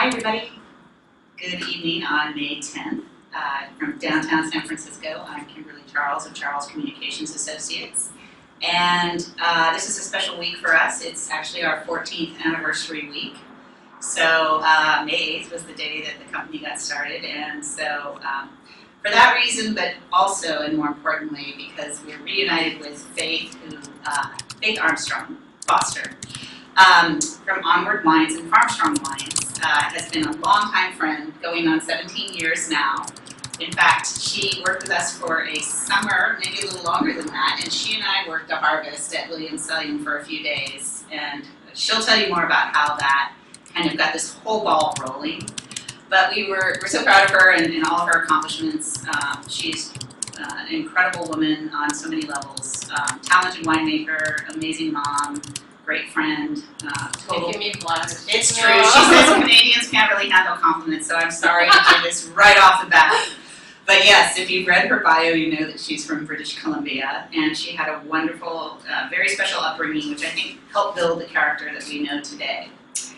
everybody. Good evening on May 10th. From downtown San Francisco, I'm Kimberly Charles of Charles Communications Associates. And this is a special week for us. It's actually our 14th anniversary week. So May 8th was the day that the company got started. And so for that reason, but also, and more importantly, because we're reunited with Faith, Faith Armstrong, Foster, from Onward Wines and Farmstrong Wines, has been a longtime friend, going on 17 years now. In fact, she worked with us for a summer, maybe a little longer than that, and she and I worked a harvest at Williams-Sonoma for a few days, and she'll tell you more about how that kind of got this whole ball rolling. But we're so proud of her and all of her accomplishments. She's an incredible woman on so many levels. Talented winemaker, amazing mom, great friend. Making me blush. It's true. She says Canadians can't really handle compliments, so I'm sorry to do this right off the bat. But yes, if you've read her bio, you know that she's from British Columbia, and she had a wonderful, very special upbringing, which I think helped build the character that we know today.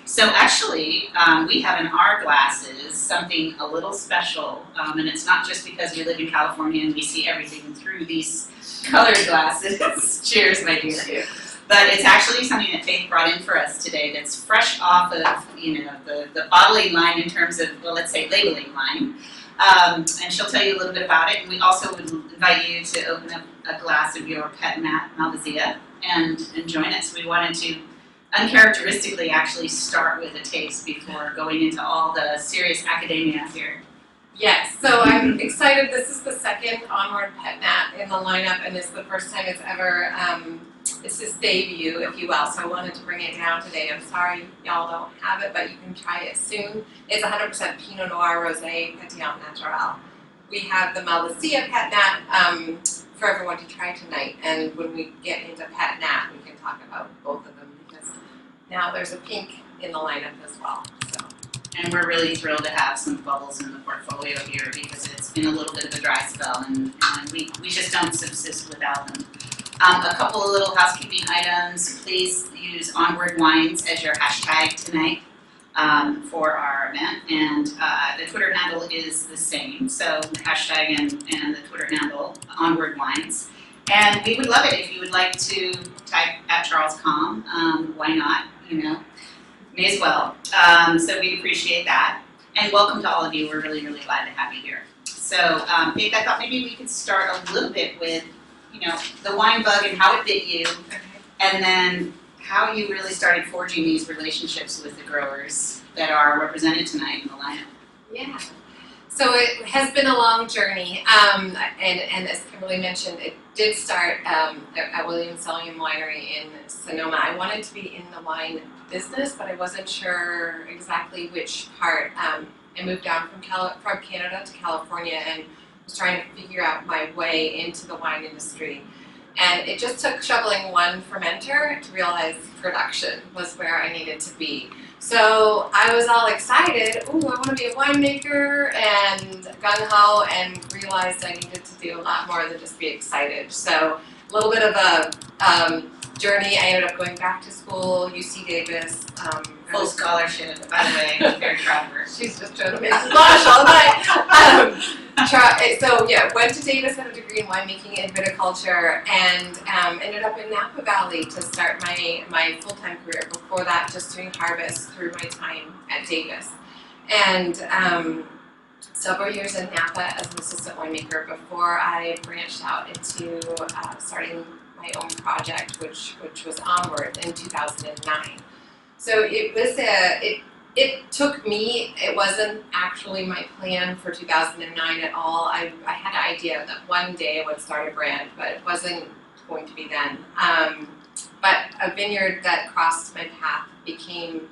So actually, we have in our glasses something a little special, and it's not just because we live in California and we see everything through these colored glasses. Cheers, my dear. But it's actually something that Faith brought in for us today that's fresh off of, the bottling line in terms of, well, let's say labeling line. And she'll tell you a little bit about it. And we also would invite you to open up a glass of your Pet-Nat Malvasia and join us. We wanted to uncharacteristically actually start with a taste before going into all the serious academia here. Yes, so I'm excited. This is the second Onward Pet-Nat in the lineup, and it's the first time it's ever, it's his debut, if you will, so I wanted to bring it down today. I'm sorry y'all don't have it, but you can try it soon. It's 100% Pinot Noir, Rosé, Pétillant-Naturel. We have the Malvasia Pet-Nat for everyone to try tonight, and when we get into Pet-Nat, we can talk about both of them, because now there's a pink in the lineup as well. So. And we're really thrilled to have some bubbles in the portfolio here because it's been a little bit of a dry spell, and we just don't subsist without them. A couple of little housekeeping items. Please use Onward Wines as your hashtag tonight for our event, and the Twitter handle is the same. So the hashtag and the Twitter handle, Onward Wines. And we would love it if you would like to type at CharlesCom. Why not? May as well. So we appreciate that. And welcome to all of you. We're really, really glad to have you here. So Faith, I thought maybe we could start a little bit with the wine bug and how it bit you, and then how you really started forging these relationships with the growers that are represented tonight in the lineup. Yeah. So it has been a long journey, and as Kimberly mentioned, it did start at Williams-Sonoma Winery in Sonoma. I wanted to be in the wine business, but I wasn't sure exactly which part. I moved down from Canada to California and was trying to figure out my way into the wine industry. And it just took shoveling one fermenter to realize production was where I needed to be. So I was all excited, ooh, I want to be a winemaker, and gung-ho, and realized I needed to do a lot more than just be excited. So a little bit of a journey. I ended up going back to school, UC Davis. Full scholarship, by the way. I'm very proud of her. She's just trying to make me blush all night. So yeah, went to Davis, had a degree in winemaking and viticulture, and ended up in Napa Valley to start my full-time career. Before that, just doing harvest through my time at Davis. And several years in Napa as an assistant winemaker before I branched out into starting my own project, which was Onward in 2009. So it was it took me, it wasn't actually my plan for 2009 at all. I had an idea that one day I would start a brand, but it wasn't going to be then. But a vineyard that crossed my path became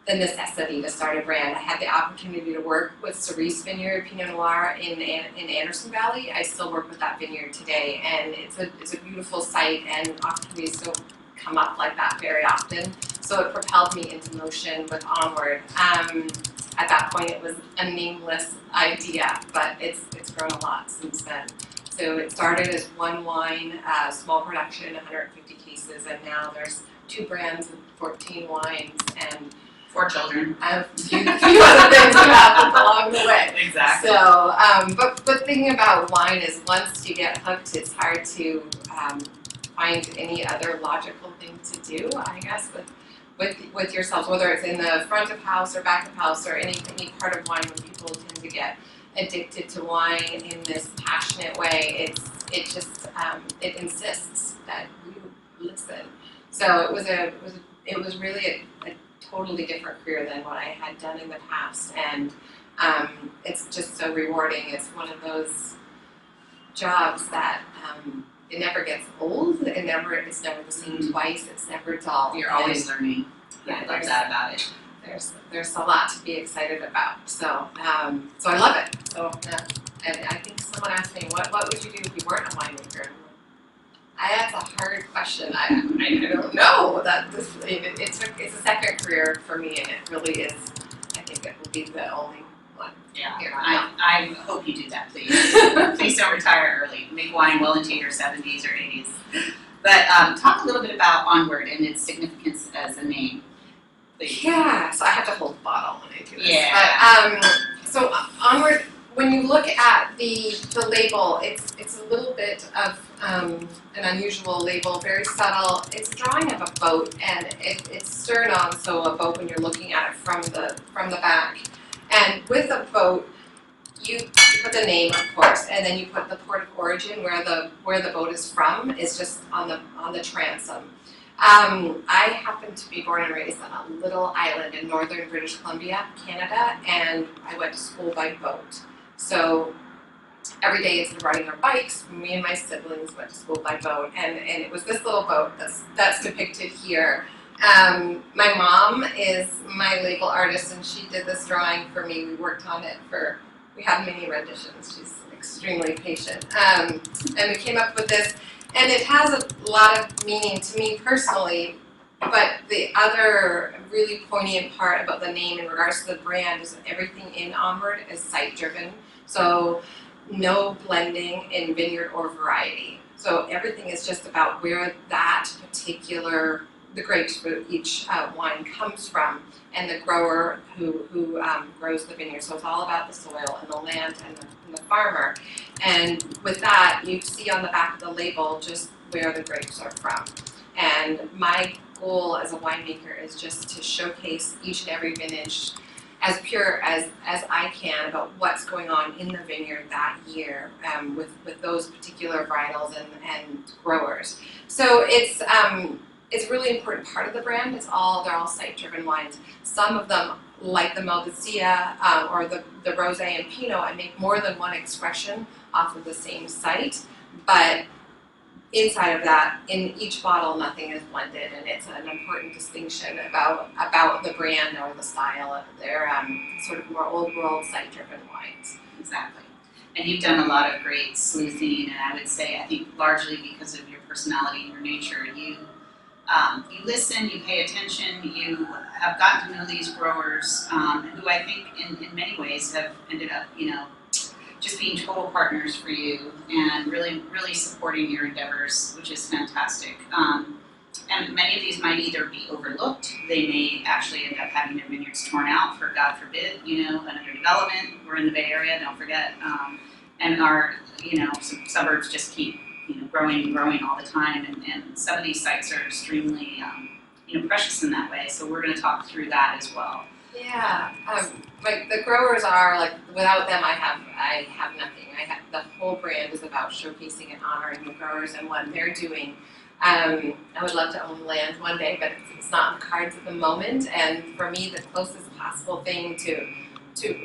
the necessity to start a brand. I had the opportunity to work with Cerise Vineyard Pinot Noir in Anderson Valley. I still work with that vineyard today, and it's a beautiful site, and opportunities don't come up like that very often. So it propelled me into motion with Onward. At that point, it was a nameless idea, but it's grown a lot since then. So it started as one wine, small production, 150 cases, and now there's 2 brands and 14 wines, and 4 children. I have a few other things that happened along the way. Exactly. So, but thinking about wine is once you get hooked, it's hard to find any other logical thing to do, I guess, with yourselves, whether it's in the front of house or back of house or any part of wine. When people tend to get addicted to wine in this passionate way, it insists that you listen. So it was really a totally different career than what I had done in the past, and it's just so rewarding. It's one of those jobs that it never gets old. It's never the same twice. It's never dull. You're always learning. I love that about it. There's a lot to be excited about. So so I love it. So and I think someone asked me, what would you do if you weren't a winemaker? That's a hard question. I don't know. It's a second career for me, and it really is. I think it will be the only one. Yeah, here. I hope you do that, please. Please don't retire early. Make wine well into your 70s or 80s. But talk a little bit about Onward and its significance as a name, please. Yeah, so I have to hold the bottle when I do this. Yeah. But, so Onward, when you look at the label, it's a little bit of an unusual label, very subtle. It's a drawing of a boat, and it's stern-on, so a boat when you're looking at it from the back. And with a boat, you put the name, of course, and then you put the port of origin, where the boat is from, is just on the transom. I happen to be born and raised on a little island in northern British Columbia, Canada, and I went to school by boat. So every day instead of riding our bikes, me and my siblings went to school by boat, and it was this little boat that's depicted here. My mom is my label artist, and she did this drawing for me. We worked on it we had many renditions. She's extremely patient. And we came up with this, and it has a lot of meaning to me personally, but the other really poignant part about the name in regards to the brand is everything in Onward is site-driven. So no blending in vineyard or variety. So everything is just about where that particular, the grapes for each wine comes from, and the grower who grows the vineyard. So it's all about the soil and the land and the farmer. And with that, you see on the back of the label just where the grapes are from. And my goal as a winemaker is just to showcase each and every vintage as pure as I can about what's going on in the vineyard that year with those particular varietals and growers. So it's a really important part of the brand. They're all site-driven wines. Some of them, like the Malvasia or the Rosé and Pinot, I make more than one expression off of the same site, but inside of that, in each bottle, nothing is blended, and it's an important distinction about the brand or the style. They're sort of more old world, site-driven wines. Exactly. And you've done a lot of great sleuthing, and I would say, I think largely because of your personality and your nature, you listen, you pay attention, you have gotten to know these growers, who I think in many ways have ended up, just being total partners for you and really, really supporting your endeavors, which is fantastic. And many of these might either be overlooked, they may actually end up having their vineyards torn out for, God forbid, an underdevelopment. We're in the Bay Area, don't forget, and our, suburbs just keep, growing and growing all the time, and some of these sites are extremely, precious in that way. So we're going to talk through that as well. Yeah, like the growers are like, without them, I have nothing. The whole brand is about showcasing and honoring the growers and what they're doing. I would love to own land one day, but it's not in the cards at the moment. And for me, the closest possible thing to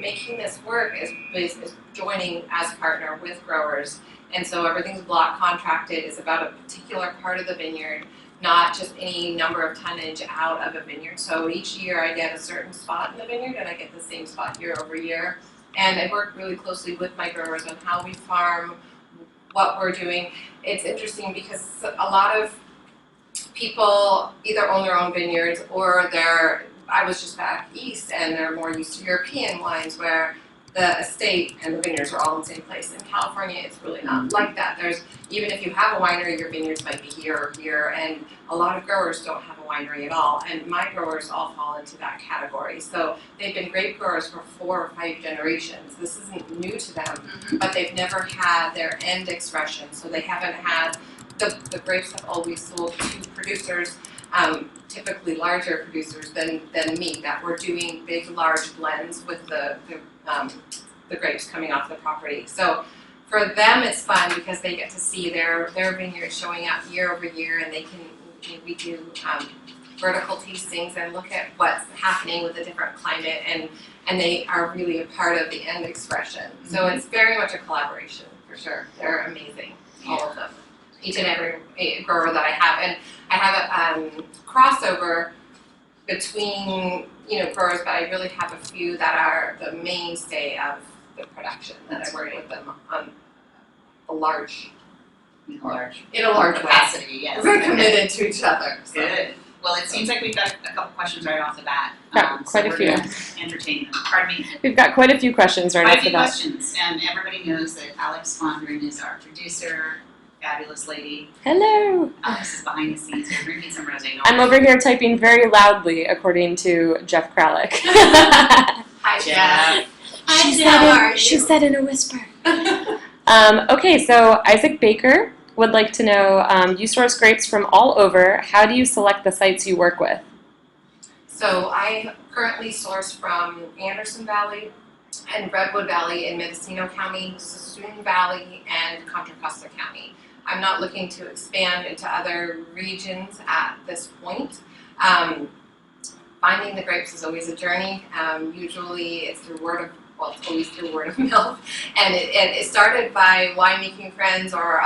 making this work is joining as a partner with growers. And so everything's block contracted. Is about a particular part of the vineyard, not just any number of tonnage out of a vineyard. So each year I get a certain spot in the vineyard, and I get the same spot year over year. And I work really closely with my growers on how we farm, what we're doing. It's interesting because a lot of people either own their own vineyards, or I was just back east, and they're more used to European wines where the estate and the vineyards are all in the same place. In California, it's really not like that. Even if you have a winery, your vineyards might be here or here, and a lot of growers don't have a winery at all, and my growers all fall into that category. So they've been grape growers for 4 or 5 generations. This isn't new to them, but they've never had their end expression, so they haven't had, the grapes have always sold to producers, typically larger producers than me, that were doing big, large blends with the grapes coming off the property. So for them, it's fun because they get to see their vineyard showing up year over year, and we do vertical tastings and look at what's happening with a different climate, and they are really a part of the end expression. So it's very much a collaboration for sure. They're amazing, all of them. Each and every grower that I have, and I have a crossover between growers, but I really have a few that are the mainstay of the production that I work with them on a large capacity. Yes, we're committed to each other. So. Good. Well, it seems like we've got a couple questions right off the bat. Quite a few. Entertain them. Pardon me. We've got quite a few questions right off the bat. Questions, and everybody knows that Alex Fondren is our producer. Fabulous lady. Hello. This is behind the scenes. We're drinking some Rosé. I'm over here typing very loudly, according to Jeff Kralik. Hi, Jeff. She said in a whisper. Okay, so Isaac Baker would like to know, you source grapes from all over. How do you select the sites you work with? So I currently source from Anderson Valley and Redwood Valley in Mendocino County, Suisun Valley, and Contra Costa County. I'm not looking to expand into other regions at this point. Finding the grapes is always a journey. Usually it's through it's always through word of mouth. And it started by winemaking friends or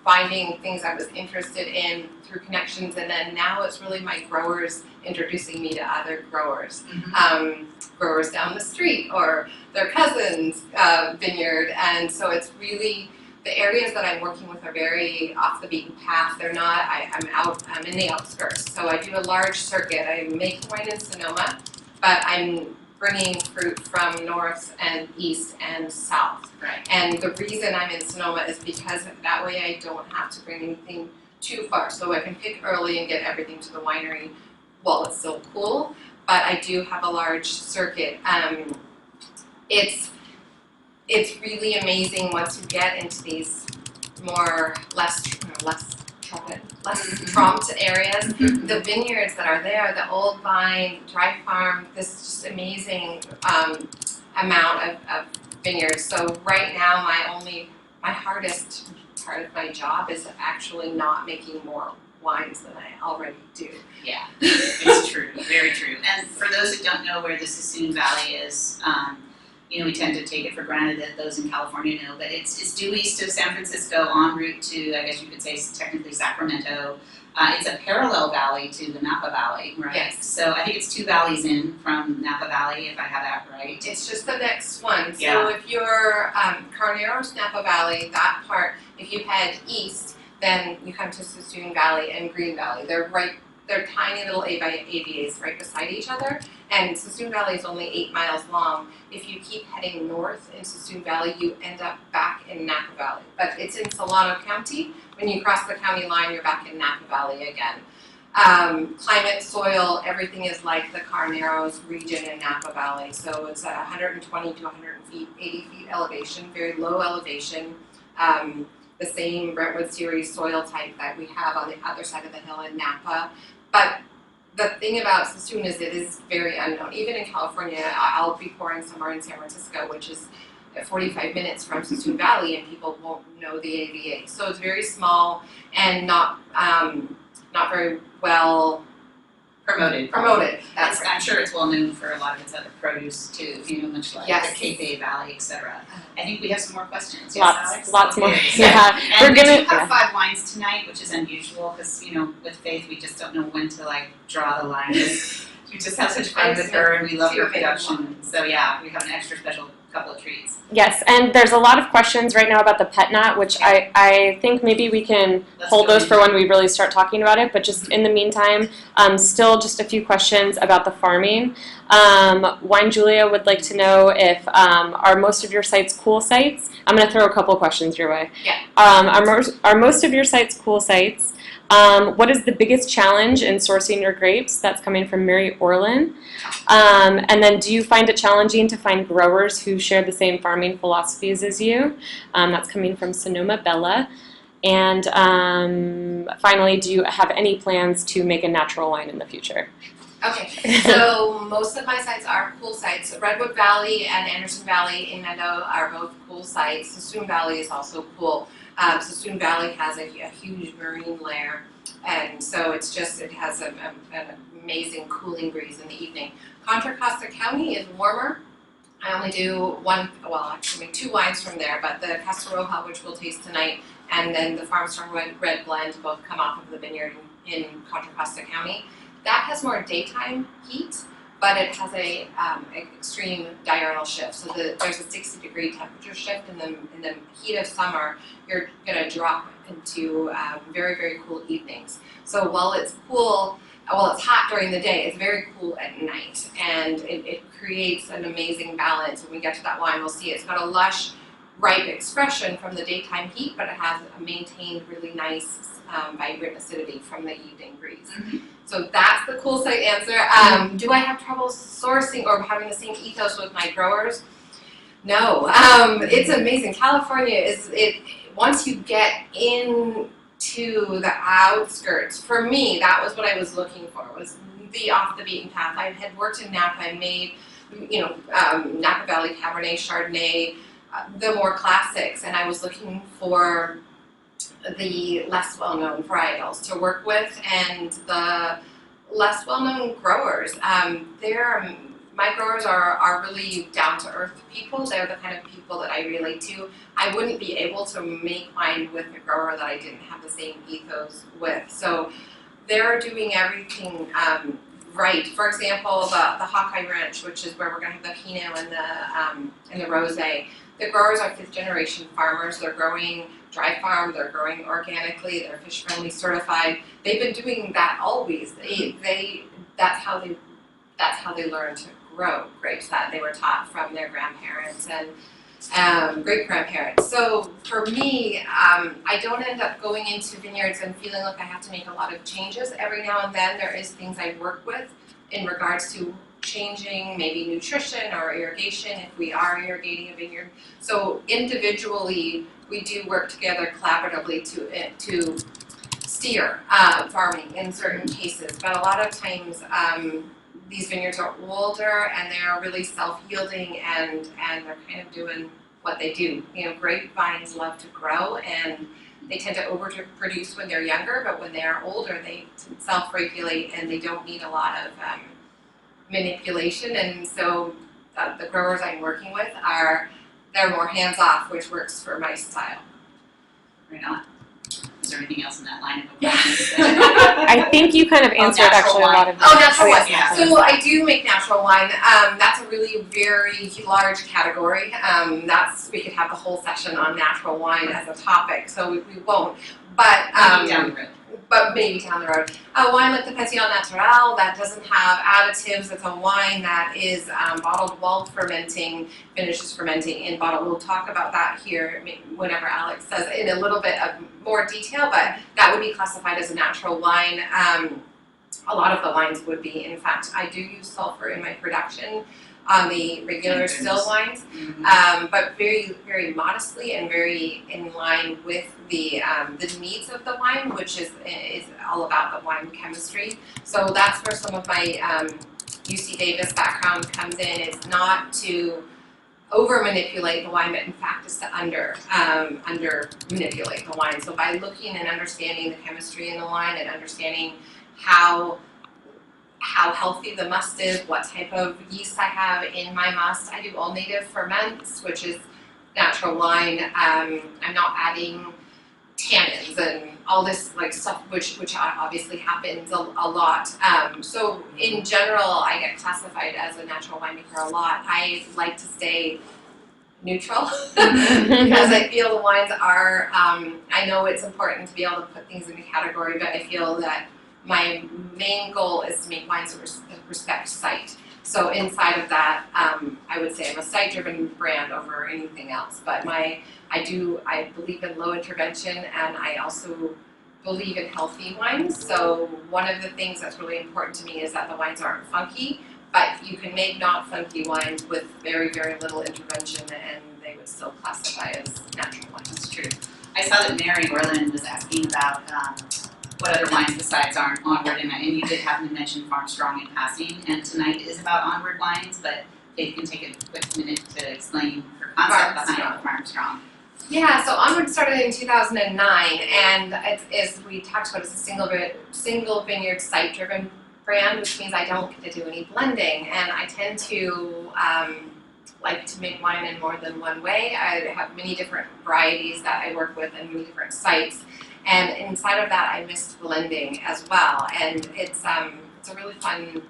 finding things I was interested in through connections, and then now it's really my growers introducing me to other growers. Growers down the street or their cousin's vineyard, and so it's really, the areas that I'm working with are very off the beaten path. They're not, I'm in the outskirts, so I do a large circuit. I'm making wine in Sonoma, but I'm bringing fruit from north and east and south. Right. And the reason I'm in Sonoma is because that way I don't have to bring anything too far, so I can pick early and get everything to the winery while it's still cool. But I do have a large circuit. It's really amazing once you get into these less trumped areas. The vineyards that are there, the old vine, dry farm, this just amazing amount of vineyards. So right now, my hardest part of my job is actually not making more wines than I already do. Yeah, it's true, very true. And for those who don't know where the Suisun Valley is, we tend to take it for granted that those in California know, but it's due east of San Francisco, en route to, I guess you could say, technically Sacramento. It's a parallel valley to the Napa Valley, right? Yes. So I think it's 2 valleys in from Napa Valley, if I have that right. It's just the next one. So Yeah. if you're Carneros, Napa Valley, that part, if you head east, then you come to Suisun Valley and Green Valley. They're tiny little AVAs right beside each other, and Suisun Valley is only 8 miles long. If you keep heading north in Suisun Valley, you end up back in Napa Valley. But it's in Solano County. When you cross the county line, you're back in Napa Valley again. Climate, soil, everything is like the Carneros region in Napa Valley. So it's 120 to 180 feet elevation, very low elevation. The same Redwood series soil type that we have on the other side of the hill in Napa. But the thing about Suisun is it is very unknown. Even in California, I'll be pouring somewhere in San Francisco, which is 45 minutes from Suisun Valley, and people won't know the AVA. So it's very small and not very well Promoted. That's right. I'm sure it's well known for a lot of its other produce too, much like Yes. the Cape Bay Valley, etc. I think we have some more questions. Yes, Alex? Lots more. Okay. Yeah, And we do yeah. have 5 wines tonight, which is unusual because, with Faith, we just don't know when to draw the line. We just have such fun with her, and we love her production. So yeah, we have an extra special couple of treats. Yes, and there's a lot of questions right now about the Pet-Nat, which I think maybe we can hold those for when we really start talking about it, but just in the meantime, still just a few questions about the farming. Wine Julia would like to know if, are most of your sites cool sites? I'm going to throw a couple questions your way. Yeah. Are most of your sites cool sites? What is the biggest challenge in sourcing your grapes? That's coming from Mary Orlin. And then, do you find it challenging to find growers who share the same farming philosophies as you? That's coming from Sonoma Bella. And finally, do you have any plans to make a natural wine in the future? Okay, so most of my sites are cool sites. Redwood Valley and Anderson Valley in Meadow are both cool sites. Suisun Valley is also cool. Suisun Valley has a huge marine layer, and so it has an amazing cooling breeze in the evening. Contra Costa County is warmer. I only do two wines from there, but the Casa Roja, which we'll taste tonight, and then the Farmstrong red blend both come off of the vineyard in Contra Costa County. That has more daytime heat, but it has a extreme diurnal shift. So there's a 60-degree temperature shift in the heat of summer. You're going to drop into very, very cool evenings. So while it's hot during the day, it's very cool at night, and it creates an amazing balance. When we get to that wine, we'll see it's got a lush, ripe expression from the daytime heat, but it has a maintained really nice vibrant acidity from the evening breeze. Mm-hmm. So that's the cool site answer. Do I have trouble sourcing or having the same ethos with my growers? No. It's amazing. California once you get into the outskirts, for me, that was what I was looking for, was the off the beaten path. I had worked in Napa. I made, Napa Valley Cabernet, Chardonnay, the more classics, and I was looking for the less well-known varietals to work with, and the less well-known growers. My growers are really down-to-earth people. They're the kind of people that I relate to. I wouldn't be able to make wine with a grower that I didn't have the same ethos with. So they're doing everything right. For example, the Hawkeye Ranch, which is where we're going to have the Pinot and the Rosé. The growers are fifth-generation farmers. They're growing dry farm. They're growing organically. They're fish-friendly certified. They've been doing that always. That's how they learn to grow grapes, that they were taught from their grandparents and great-grandparents. So for me, I don't end up going into vineyards and feeling like I have to make a lot of changes. Every now and then there is things I work with in regards to changing maybe nutrition or irrigation if we are irrigating a vineyard. So individually, we do work together collaboratively to steer farming in certain cases. But a lot of times, these vineyards are older and they're really self-yielding and they're kind of doing what they do. Grapevines love to grow and they tend to overproduce when they're younger, but when they're older, they self-regulate and they don't need a lot of manipulation. And so the growers I'm working with they're more hands-off, which works for my style. Right on. Is there anything else in that line of Yeah. I think you kind of answered actually a lot of Oh, natural wine. yeah. So I do make natural wine. That's a really very large category. We could have the whole session on natural wine as a topic, so we won't. But down the road. But maybe down the road. A wine like the Pétillant-Naturel that doesn't have additives. It's a wine that is bottled while fermenting, finishes fermenting in bottle. We'll talk about that here whenever Alex says in a little bit of more detail, but that would be classified as a natural wine. A lot of the wines would be. In fact, I do use sulfur in my production on the regular still wines, but very, very modestly and very in line with the needs of the wine, which is all about the wine chemistry. So that's where some of my UC Davis background comes in. It's not to over manipulate the wine, but in fact is to under manipulate the wine. So by looking and understanding the chemistry in the wine and understanding how healthy the must is, what type of yeast I have in my must. I do all native ferments, which is natural wine. I'm not adding tannins and all this stuff, which obviously happens a lot. So in general, I get classified as a natural winemaker a lot. I like to stay neutral because I feel the wines are, I know it's important to be able to put things in a category, but I feel that my main goal is to make wines that respect sight. So inside of that, I would say I'm a site-driven brand over anything else, but I believe in low intervention, and I also believe in healthy wines. So one of the things that's really important to me is that the wines aren't funky, but you can make not funky wines with very, very little intervention, and they would still classify as natural wines. That's true. I saw that Mary Orland was asking about what other wines besides Onward, and you did happen to mention Farmstrong in passing, and tonight is about Onward Wines, but Faith can take a quick minute to explain her concept behind Farmstrong. Yeah, so Onward started in 2009, and as we talked about, it's a single vineyard site-driven brand, which means I don't get to do any blending, and I tend to like to make wine in more than one way. I have many different varieties that I work with and many different sites, and inside of that I missed blending as well, and it's a really fun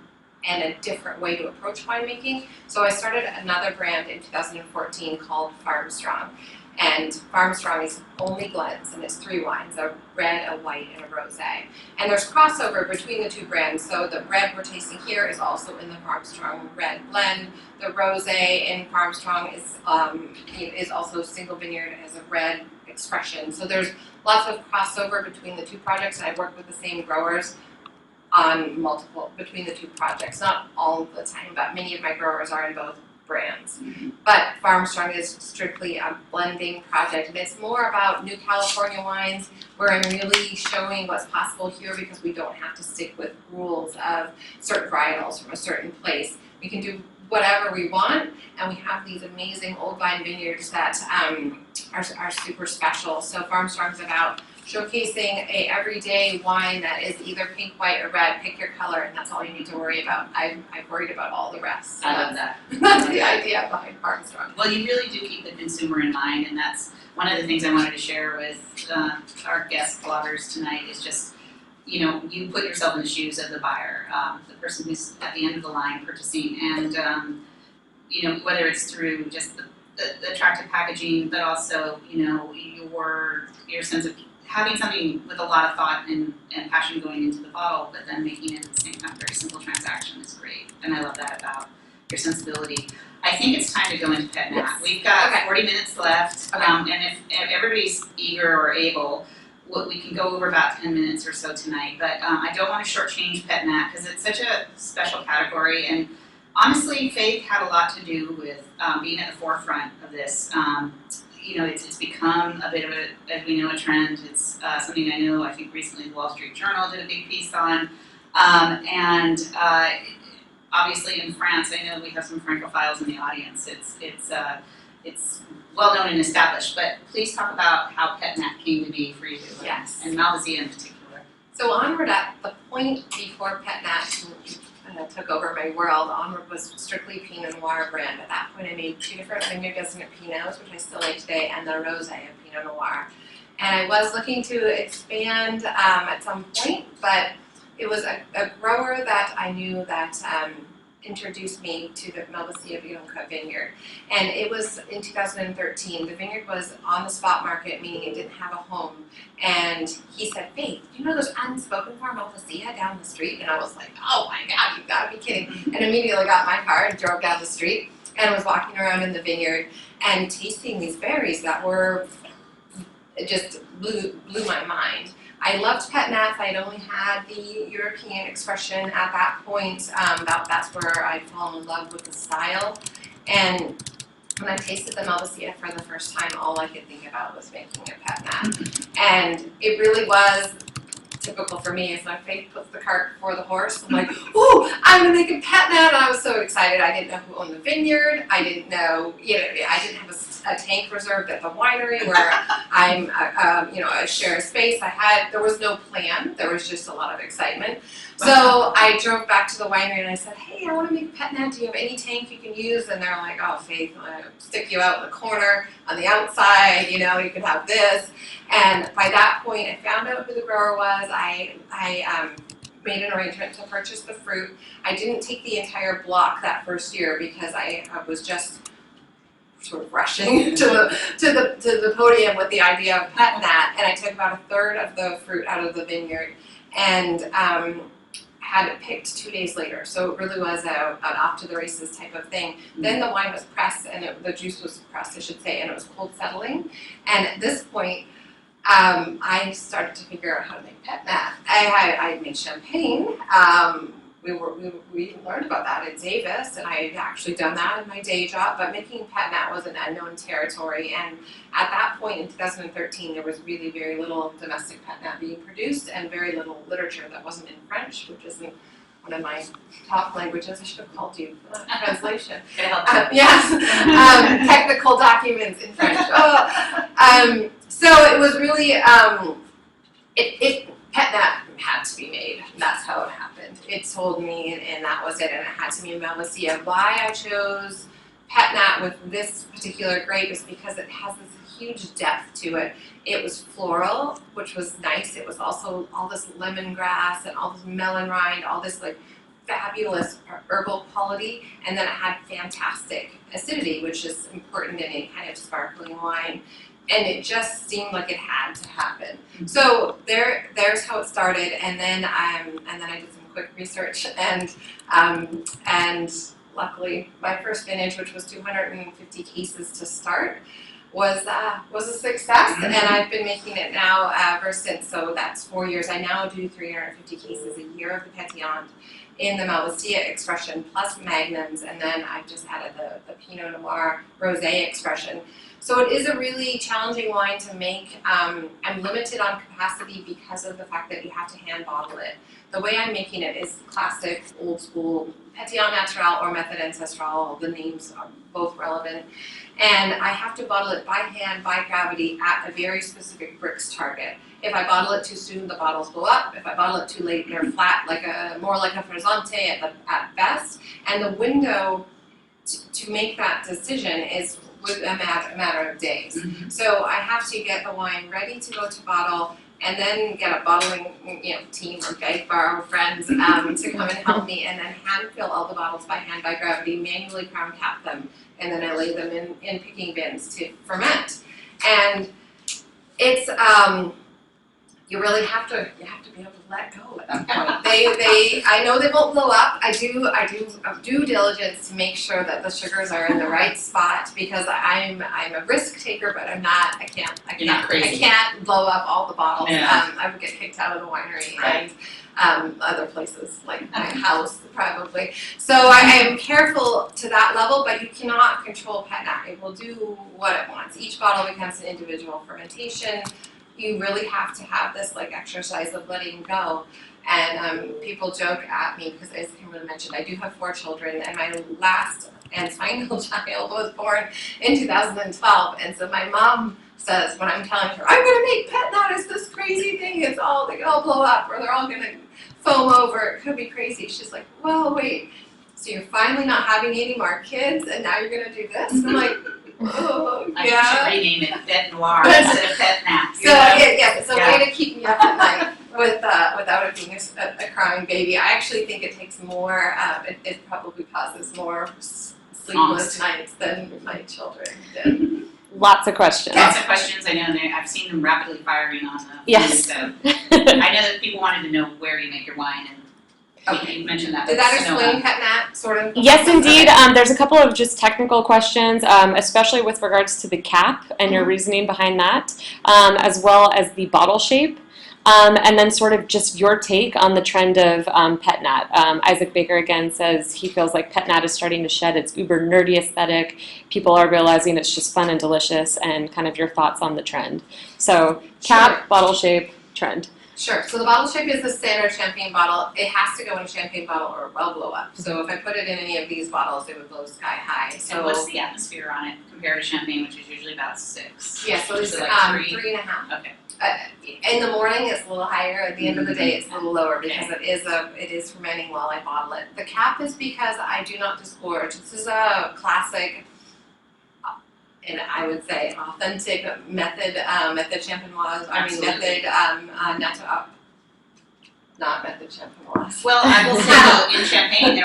and a different way to approach winemaking. So I started another brand in 2014 called Farmstrong. And Farmstrong is only blends, and it's 3 wines, a red, a white, and a rosé. And there's crossover between the 2 brands, so the red we're tasting here is also in the Farmstrong red blend. The rosé in Farmstrong is also single vineyard, has a red expression. So there's lots of crossover between the 2 projects, and I've worked with the same growers on between the 2 projects. Not all the time, but many of my growers are in both brands. But Farmstrong is strictly a blending project, and it's more about New California wines, where I'm really showing what's possible here because we don't have to stick with rules of certain varietals from a certain place. We can do whatever we want, and we have these amazing old vine vineyards that are super special. So Farmstrong's about showcasing a everyday wine that is either pink, white, or red. Pick your color, and that's all you need to worry about. I've worried about all the rest. So I love that. That's the idea behind Farmstrong. Well, you really do keep the consumer in mind, and that's one of the things I wanted to share with our guest bloggers tonight is just, you put yourself in the shoes of the buyer, the person who's at the end of the line purchasing, and whether it's through just the attractive packaging, but also your sense of having something with a lot of thought and passion going into the bottle, but then making it at the same time a very simple transaction is great, and I love that about your sensibility. I think it's time to go into Pet-Nat. Yes. We've got Okay. 40 minutes left, Okay. and if everybody's eager or able, we can go over about 10 minutes or so tonight, but I don't want to shortchange Pet-Nat because it's such a special category, and honestly, Faith had a lot to do with being at the forefront of this. It's become a bit of a trend. It's something I think recently the Wall Street Journal did a big piece on, and obviously in France, I know we have some Francophiles in the audience. It's well known and established, but please talk about how Pet-Nat came to be for you, Yes. and Malvasia in particular. So Onward, at the point before Pet-Nat took over my world, Onward was strictly Pinot Noir brand. At that point, I made 2 different vineyard designate Pinots, which I still make today, and the Rosé of Pinot Noir. And I was looking to expand at some point, but it was a grower that I knew that introduced me to the Malvasia Bianca vineyard. And it was in 2013. The vineyard was on the spot market, meaning it didn't have a home. And he said, "Faith, do you know there's unspoken for Malvasia down the street?" And I was like, "Oh my God, you've got to be kidding." And immediately got in my car and drove down the street and was walking around in the vineyard and tasting these berries that were just blew my mind. I loved Pet-Nats. I'd only had the European expression at that point. That's where I fell in love with the style. And when I tasted the Malvasia for the first time, all I could think about was making a Pet-Nat. And it really was typical for me. It's like Faith puts the cart before the horse. I'm like, "Ooh, I'm gonna make a Pet-Nat!" And I was so excited. I didn't know who owned the vineyard. I didn't know, I didn't have a tank reserved at the winery where I share a space. There was no plan. There was just a lot of excitement. So I drove back to the winery and I said, "Hey, I want to make a Pet-Nat. Do you have any tank you can use?" And they're like, "Oh, Faith, I'll stick you out in the corner on the outside. You can have this." And by that point, I found out who the grower was. I made an arrangement to purchase the fruit. I didn't take the entire block that first year because I was just sort of rushing to the podium with the idea of Pet-Nat, and I took about a third of the fruit out of the vineyard and had it picked 2 days later. So it really was an off to the races type of thing. Then the wine was pressed, and the juice was pressed, I should say, and it was cold settling. And at this point, I started to figure out how to make Pet-Nat. I made champagne. We learned about that at Davis, and I had actually done that in my day job, but making Pet-Nat was an unknown territory, and at that point in 2013 there was really very little domestic Pet-Nat being produced and very little literature that wasn't in French, which isn't one of my top languages. I should have called you for that translation. Yes, technical documents in French. So it was really, Pet-Nat had to be made. That's how it happened. It told me, and that was it, and it had to be in Malvasia. Why I chose Pet-Nat with this particular grape is because it has this huge depth to it. It was floral, which was nice. It was also all this lemongrass and all this melon rind, all this like fabulous herbal quality, and then it had fantastic acidity, which is important in any kind of sparkling wine. And it just seemed like it had to happen. So there's how it started, and then I did some quick research, and luckily my first vintage, which was 250 cases to start, was a success, and I've been making it now ever since. So that's 4 years. I now do 350 cases a year of the Pétillant in the Malvasia expression plus magnums, and then I've just added the Pinot Noir Rosé expression. So it is a really challenging wine to make. I'm limited on capacity because of the fact that you have to hand bottle it. The way I'm making it is classic, old school, Pétillant-Naturel or Method Ancestral. The names are both relevant. And I have to bottle it by hand, by gravity, at a very specific Brix target. If I bottle it too soon, the bottles blow up. If I bottle it too late, they're flat, more like a frizzante at best. And the window to make that decision is with a matter of days. So I have to get the wine ready to go to bottle, and then get a bottling team or borrow friends to come and help me, and then hand fill all the bottles by hand, by gravity, manually crown cap them, and then I lay them in picking bins to ferment. And it's you really have to be able to let go at that point. I know they won't blow up. I do due diligence to make sure that the sugars are in the right spot, because I'm a risk taker, but I'm not. I can't blow up all the bottles. Yeah. I would get kicked out of the winery, Right. and other places like my house probably. So I am careful to that level, but you cannot control Pet-Nat. It will do what it wants. Each bottle becomes an individual fermentation. You really have to have this exercise of letting go. And people joke at me because, as Kimberly mentioned, I do have 4 children, and my last and final child was born in 2012. And so my mom says, when I'm telling her, I'm going to make Pet-Nat, it's this crazy thing, they can all blow up, or they're all going to foam over, it could be crazy. She's like, well, wait, so you're finally not having any more kids, and now you're going to do this? And I'm like, oh, I yeah. should rename it Pet Noir instead of Pet-Nat. So it's a way to keep me up at night without it being a crying baby. I actually think it takes more. It probably causes more sleepless nights than my children did. Lots of questions. Lots of questions. I know, and I've seen them rapidly firing on the Yes. So I know that people wanted to know where you make your wine, and you mentioned that. Did that explain Pet-Nat, sort of? Yes, indeed. There's a couple of just technical questions, especially with regards to the cap and your reasoning behind that, as well as the bottle shape, and then sort of just your take on the trend of Pet-Nat. Isaac Baker again says he feels like Pet-Nat is starting to shed its uber nerdy aesthetic. People are realizing it's just fun and delicious, and kind of your thoughts on the trend. So cap, Sure. bottle shape, trend. Sure. So the bottle shape is the standard champagne bottle. It has to go in a champagne bottle or it will blow up. So if I put it in any of these bottles, it would blow sky high. So So what's the atmosphere on it compared to champagne, which is usually about 6? yeah, so it's Is it like 3? 3.5. Okay. In the morning, it's a little higher. At the end of the day, it's a little lower because it is fermenting while I bottle it. The cap is because I do not disgorge. This is a classic, and I would say authentic method champenoise. not method champenoise. Well, I will say though, in Champagne,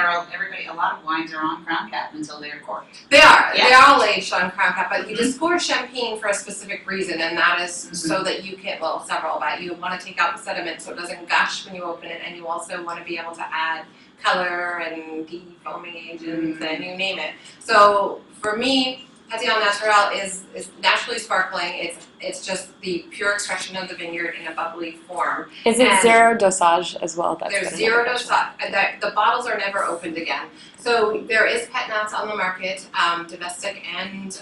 a lot of wines are on crown cap until they're corked. They are. Yeah. They're all aged on crown cap, but you disgorge champagne for a specific reason, and that is so that you can, well, several, but you want to take out the sediment so it doesn't gush when you open it, and you also want to be able to add color and defoaming agents and you name it. So for me, Pétillant-Naturel is naturally sparkling. It's just the pure expression of the vineyard in a bubbly form. Is it And zero dosage as well? there's zero dosage. The bottles are never opened again. So there is Pet-Nats on the market, domestic and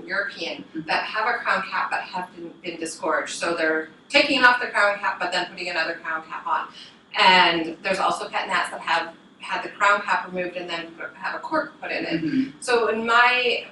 European, that have a crown cap but have been disgorged. So they're taking off the crown cap but then putting another crown cap on. And there's also Pet-Nats that have had the crown cap removed and then have a cork put in it. So in my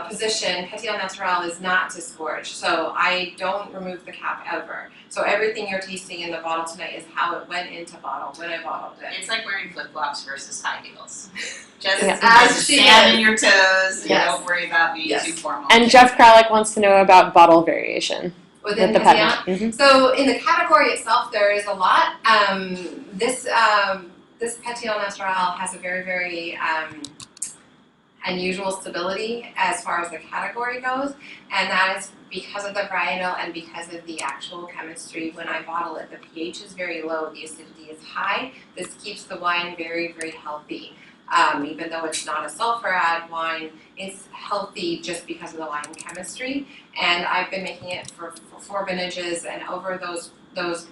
position, Pétillant-Naturel is not disgorged, so I don't remove the cap ever. So everything you're tasting in the bottle tonight is how it went into bottle when I bottled it. It's like wearing flip-flops versus high heels. Just, Yeah. just stand on your toes, Yes. don't worry about being Yes. too formal. And Jeff Kralik wants to know about bottle variation Within with the Pétillant. Pet-Nat. So in the category itself, there is a lot. This Pétillant-Naturel has a very, very unusual stability as far as the category goes, and that is because of the varietal and because of the actual chemistry. When I bottle it, the pH is very low, the acidity is high. This keeps the wine very, very healthy. Even though it's not a sulfur-add wine, it's healthy just because of the wine chemistry. And I've been making it for 4 vintages, and over those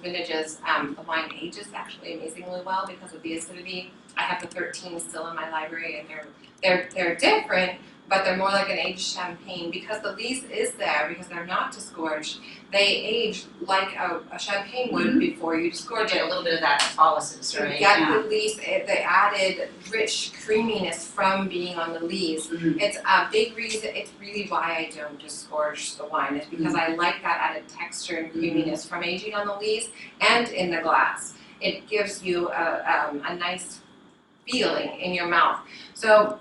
vintages, the wine ages actually amazingly well because of the acidity. I have the 13 still in my library, and they're different, but they're more like an aged champagne because the lees is there, because they're not disgorged. They age like a champagne would before you disgorge get it. a little bit of that lipolysis, You right? get the lees, the added rich creaminess from being on the lees. It's a big reason, it's really why I don't disgorge the wine, is because I like that added texture and creaminess from aging on the lees and in the glass. It gives you a nice feeling in your mouth. So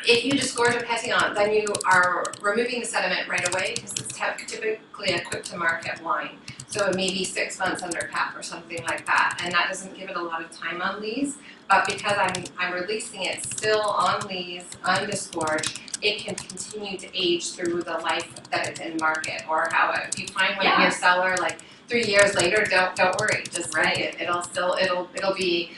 if you disgorge a Pétillant, then you are removing the sediment right away because it's typically a quick to market wine. So it may be 6 months under cap or something like that, and that doesn't give it a lot of time on lees. But because I'm releasing it still on lees, undisgorged, it can continue to age through the life that it's in market. Or how if you find one in your cellar like 3 years later, don't worry, just drink it. It'll be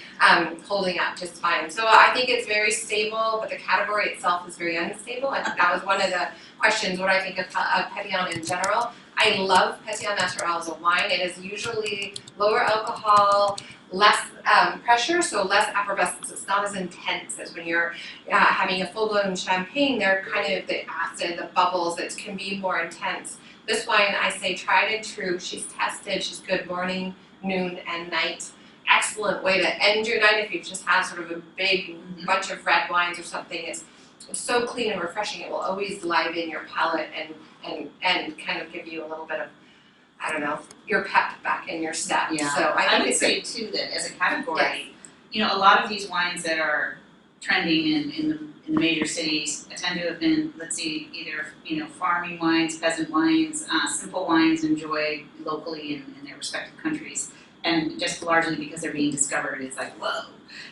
holding up just fine. So I think it's very stable, but the category itself is very unstable. I think that was one of the questions, what I think of Pétillant in general. I love Pétillant-Naturel as a wine. It is usually lower alcohol, less pressure, so less effervescence. It's not as intense as when you're having a full-blown champagne. They're kind of the acid, the bubbles, it can be more intense. This wine, I say tried and true. She's tested, she's good morning, noon, and night. Excellent way to end your night if you've just had sort of a big bunch of red wines or something. It's so clean and refreshing. It will always liven your palate and kind of give you a little bit of, I don't know, your pep back in your step. Yeah. So I I think would it's say too that as a category, you know, a lot of these wines that are trending in the major cities tend to have been, let's see, either, you know, farming wines, peasant wines, simple wines enjoyed locally in their respective countries. And just largely because they're being discovered, it's like, whoa.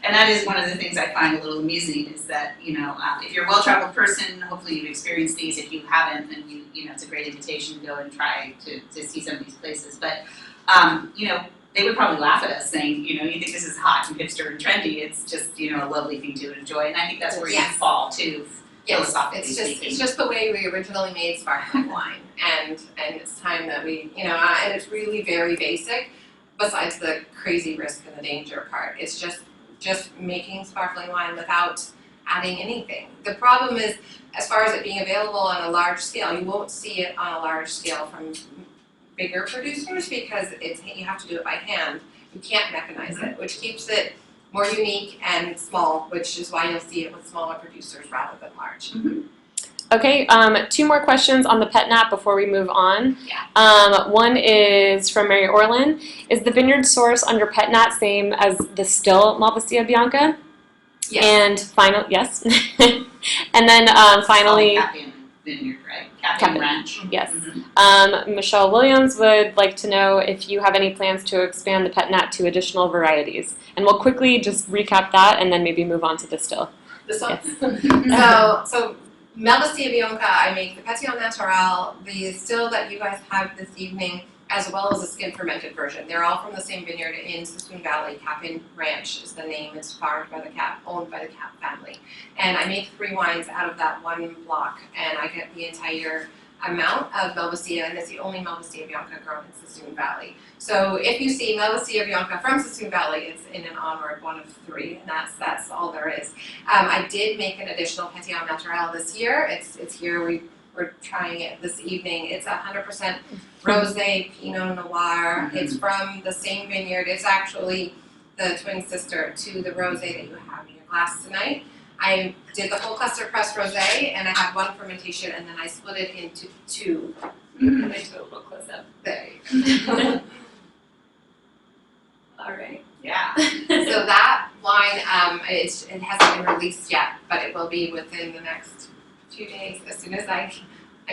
And that is one of the things I find a little amusing is that, you know, if you're a well-traveled person, hopefully you've experienced these. If you haven't, then you know, it's a great invitation to go and try to see some of these places. But, you know, they would probably laugh at us saying, you know, you think this is hot and hipster and trendy. It's just, you know, a lovely thing to enjoy. And I think that's where you fall too, philosophically speaking. It's just the way we originally made sparkling wine, and it's time that we, you know, and it's really very basic. Besides the crazy risk and the danger part, it's just making sparkling wine without adding anything. The problem is, as far as it being available on a large scale, you won't see it on a large scale from bigger producers because you have to do it by hand. You can't mechanize it, which keeps it more unique and small, which is why you'll see it with smaller producers rather than large. Okay, 2 more questions on the Pet-Nat before we move on. One is from Mary Orlin. Is the vineyard source under Pet-Nat same as the still Malvasia Bianca? Yes. And final, yes. And then finally, Happy vineyard, right? Captain Ranch. Yes. Mhm. Michelle Williams would like to know if you have any plans to expand the Pet-Nat to additional varieties. And we'll quickly just recap that and then maybe move on to the still. This one? Yes. So Malvasia Bianca, I make the Pétillant-Naturel, the still that you guys have this evening, as well as a skin fermented version. They're all from the same vineyard in Suisun Valley. Capin Ranch is the name. It's farmed by the Cap, owned by the Cap family. And I make 3 wines out of that one block, and I get the entire amount of Malvasia, and it's the only Malvasia Bianca grown in Suisun Valley. So if you see Malvasia Bianca from Suisun Valley, it's in an Onward, one of 3, and that's all there is. I did make an additional Pétillant-Naturel this year. It's here. We're trying it this evening. It's 100% Rosé, Pinot, Noir. Mm-hmm. It's from the same vineyard. It's actually the twin sister to the Rosé that you have in your glass tonight. I did the whole cluster press Rosé, and I had 1 fermentation, and then I split it into 2. Mm-hmm. Let me do a little close up. There you go. All right. Yeah. So that wine, it hasn't been released yet, but it will be within the next few days as soon as I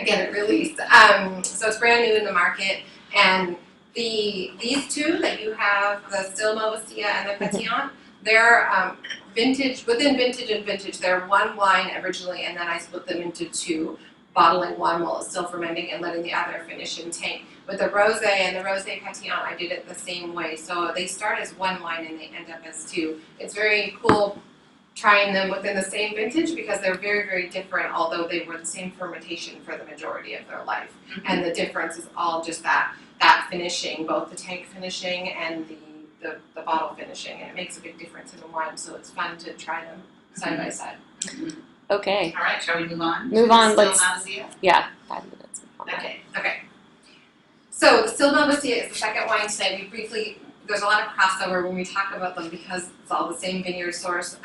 get it released. So it's brand new in the market, and these 2 that you have, the still Malvasia and the Pétillant, they're vintage, within vintage and vintage. They're 1 wine originally, and then I split them into 2, bottling 1 while it's still fermenting and letting the other finish in tank. With the Rosé and the Rosé Pétillant, I did it the same way. So they start as 1 wine and they end up as 2. It's very cool trying them within the same vintage because they're very, very different, although they were the same fermentation for the majority of their life. Mm-hmm. And the difference is all just that finishing, both the tank finishing and the bottle finishing, and it makes a big difference in the wine, so it's fun to try them side by side. Mm-hmm. Okay. All right, shall we move on? Move to on, the let's- Malvasia? Yeah, 5 minutes. Okay. So the still Malvasia is the second wine tonight. There's a lot of crossover when we talk about them because it's all the same vineyard source.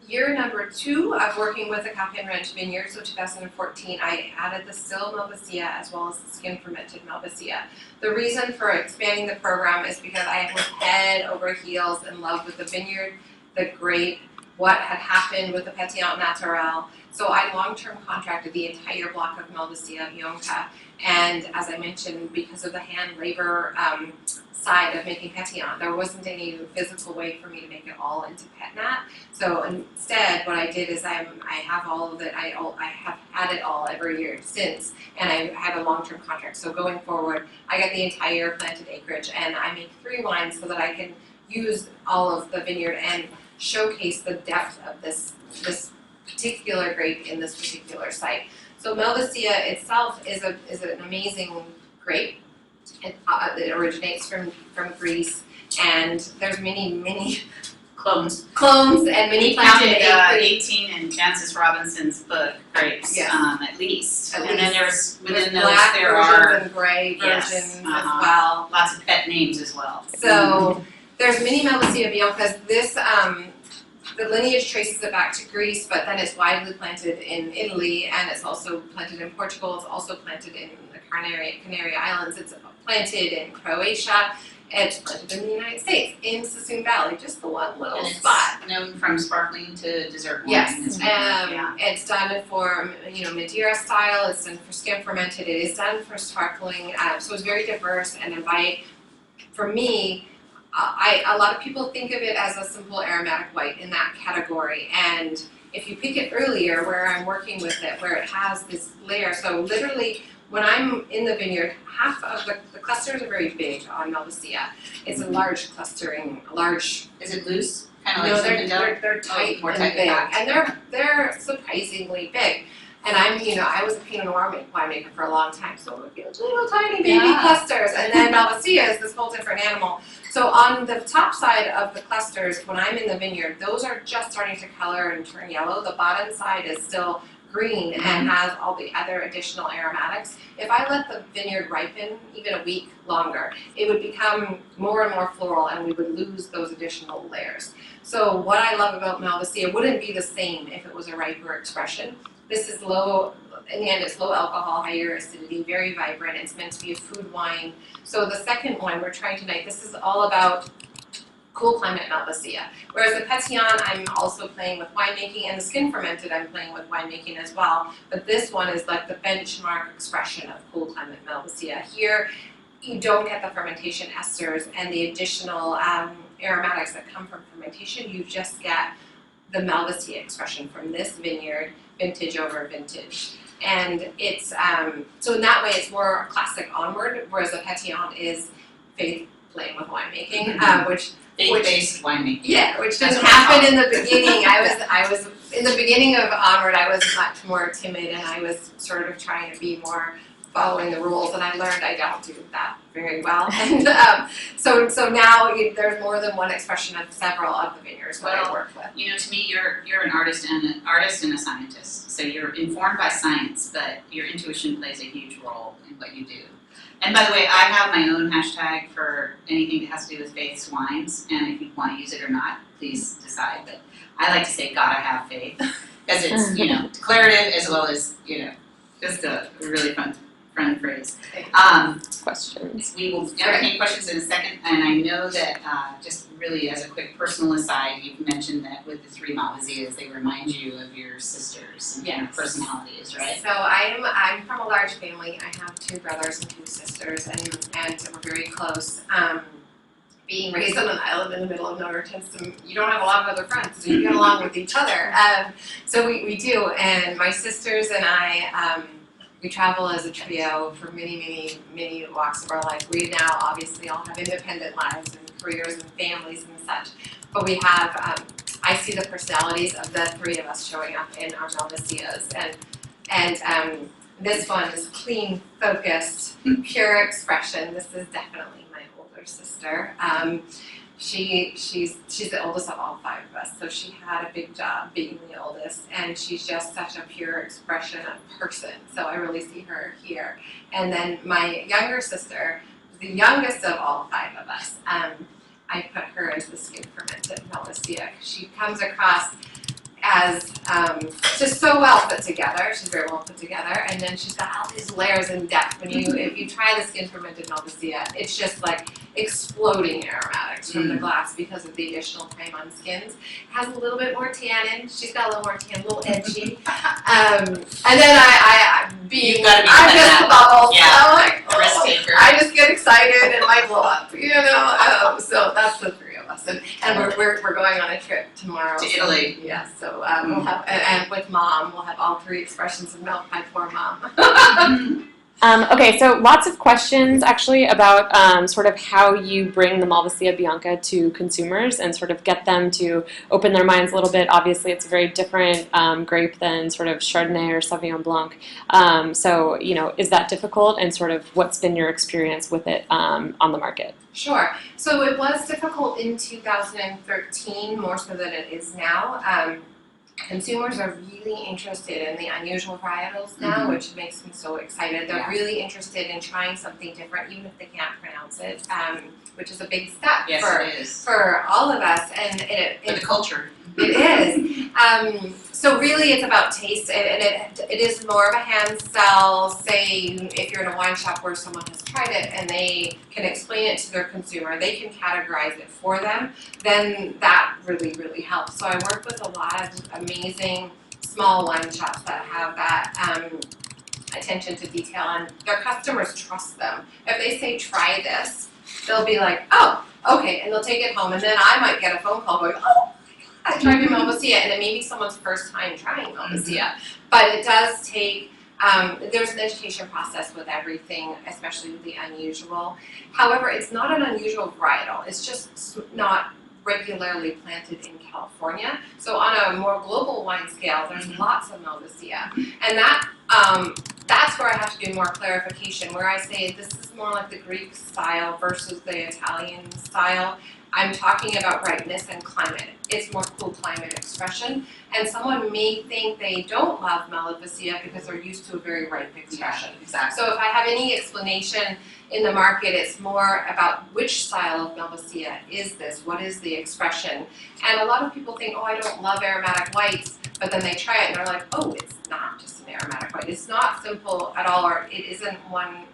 Year number 2 of working with the Capin Ranch vineyard, so 2014, I added the still Malvasia as well as the skin fermented Malvasia. The reason for expanding the program is because I was head over heels in love with the vineyard, the grape, what had happened with the Pétillant-Naturel. So I long-term contracted the entire block of Malvasia Bianca, and as I mentioned, because of the hand labor side of making Pétillant, there wasn't any physical way for me to make it all into Pet-Nat. So instead, what I did is I have all of it. I have had it all every year since, and I have a long-term contract. So going forward, I get the entire planted acreage, and I make 3 wines so that I can use all of the vineyard and showcase the depth of this particular grape in this particular site. So Malvasia itself is an amazing grape. It originates from Greece, and there's many Clones. clones and many planted Counted acreage. 18 in Francis Robinson's book, grapes, Yes. At least. At And then least. within There's those, black there versions are and gray yes, versions as uh-huh. well. lots of pet names as well. So there's many Malvasia Biancas. This the lineage traces it back to Greece, but then it's widely planted in Italy, and it's also planted in Portugal. It's also planted in the Canary Islands. It's planted in Croatia. It's planted in the United States, in Suisun Valley, just the one little And it's spot. known from sparkling to dessert wine. Yes, as well. Yeah. it's done for Madeira style. It's done for skin fermented. It is done for sparkling. So it's very diverse. And for me, a lot of people think of it as a simple aromatic white in that category. And if you pick it earlier, where I'm working with it, where it has this layer, so literally when I'm in the vineyard, half of the clusters are very big on Malvasia. It's a large clustering, Is it loose? Kind of no, like they're Zinfandel? tight more and tight big, packed. and they're surprisingly big. And I was a Pinot Noir winemaker for a long time, so it would be little tiny baby Yeah. clusters. And then Malvasia is this whole different animal. So on the top side of the clusters, when I'm in the vineyard, those are just starting to color and turn yellow. The bottom side is still green and has all the other additional aromatics. If I let the vineyard ripen even a week longer, it would become more and more floral, and we would lose those additional layers. So what I love about Malvasia wouldn't be the same if it was a riper expression. This is low, in the end it's low alcohol, higher acidity, very vibrant. It's meant to be a food wine. So the second one we're trying tonight, this is all about cool climate Malvasia. Whereas the Pétillant, I'm also playing with winemaking, and the skin fermented, I'm playing with winemaking as well. But this one is like the benchmark expression of cool climate Malvasia. Here, you don't get the fermentation esters and the additional aromatics that come from fermentation. You just get the Malvasia expression from this vineyard, vintage over vintage. And it's, so in that way it's more classic Onward, whereas the Pétillant is faith playing with winemaking, which Faith-based winemaking. yeah, which didn't happen in the beginning. I was in the beginning of Onward, I was much more timid, and I was sort of trying to be more following the rules, and I learned I don't do that very well. And so now there's more than one expression of several of the vineyards that I work with. You know, to me, you're an artist and a scientist. So you're informed by science, but your intuition plays a huge role in what you do. And by the way, I have my own hashtag for anything that has to do with Faith's wines, and if you want to use it or not, please decide. But I like to say, gotta have faith, because it's, you know, declarative as well as, you know, just a really fun phrase. Questions. We will entertain questions in a second, and I know that just really as a quick personal aside, you've mentioned that with the 3 Malvasias, they remind you of your sisters and kind of personalities, right? So I'm from a large family. I have 2 brothers and 2 sisters, and we're very close. Being raised on an island in the middle of nowhere tends to, you don't have a lot of other friends, so you get along with each other. So we do, and my sisters and I, we travel as a trio for many walks of our life. We now obviously all have independent lives and careers and families and such, but we have, I see the personalities of the 3 of us showing up in our Malvasias, and this one is clean, focused, pure expression. This is definitely my older sister. She's the oldest of all 5 of us, so she had a big job being the oldest, and she's just such a pure expression of person, so I really see her here. And then my younger sister, the youngest of all 5 of us, I put her as the skin fermented Malvasia. She comes across as just so well put together. She's very well put together, and then she's got all these layers and depth. When if you try the skin fermented Malvasia, it's just like exploding aromatics from the glass because of the additional time on skins. It has a little bit more tannin. She's got a little more tan, a little edgy. And then I'm just bubbles. Yeah. I'm like, Risk taker. I just get excited and might blow up, you know. So that's the 3 of us, and we're going on a trip tomorrow To Italy. Yeah, so we'll have, and with Mom, we'll have all 3 expressions of milk by poor Mom. Okay, so lots of questions actually about sort of how you bring the Malvasia Bianca to consumers and sort of get them to open their minds a little bit. Obviously, it's a very different grape than sort of Chardonnay or Sauvignon Blanc. So, you know, is that difficult, and sort of what's been your experience with it on the market? Sure. So it was difficult in 2013, more so than it is now. Consumers are really interested in the unusual varietals now, which makes me so excited. They're really interested in trying something different, even if they can't pronounce it, which is a big step for all of us. And for the culture. It is. So really it's about taste, and it is more of a hand sell. Say if you're in a wine shop where someone has tried it and they can explain it to their consumer, they can categorize it for them, then that really helps. So I work with a lot of amazing small wine shops that have that attention to detail, and their customers trust them. If they say try this, they'll be like, oh, okay, and they'll take it home, and then I might get a phone call going, oh, I tried your Malvasia, and it may be someone's first time trying Malvasia, but it does take, there's an education process with everything, especially with the unusual. However, it's not an unusual varietal, it's just not regularly planted in California. So on a more global wine scale, there's lots of Malvasia, and that's where I have to do more clarification, where I say this is more like the Greek style versus the Italian style. I'm talking about ripeness and climate. It's more cool climate expression. And someone may think they don't love Malvasia because they're used to a very ripe expression. Yeah, exactly. So if I have any explanation in the market, it's more about which style of Malvasia is this? What is the expression? And a lot of people think, oh, I don't love aromatic whites, but then they try it and they're like, oh, it's not just an aromatic white. It's not simple at all, or it isn't one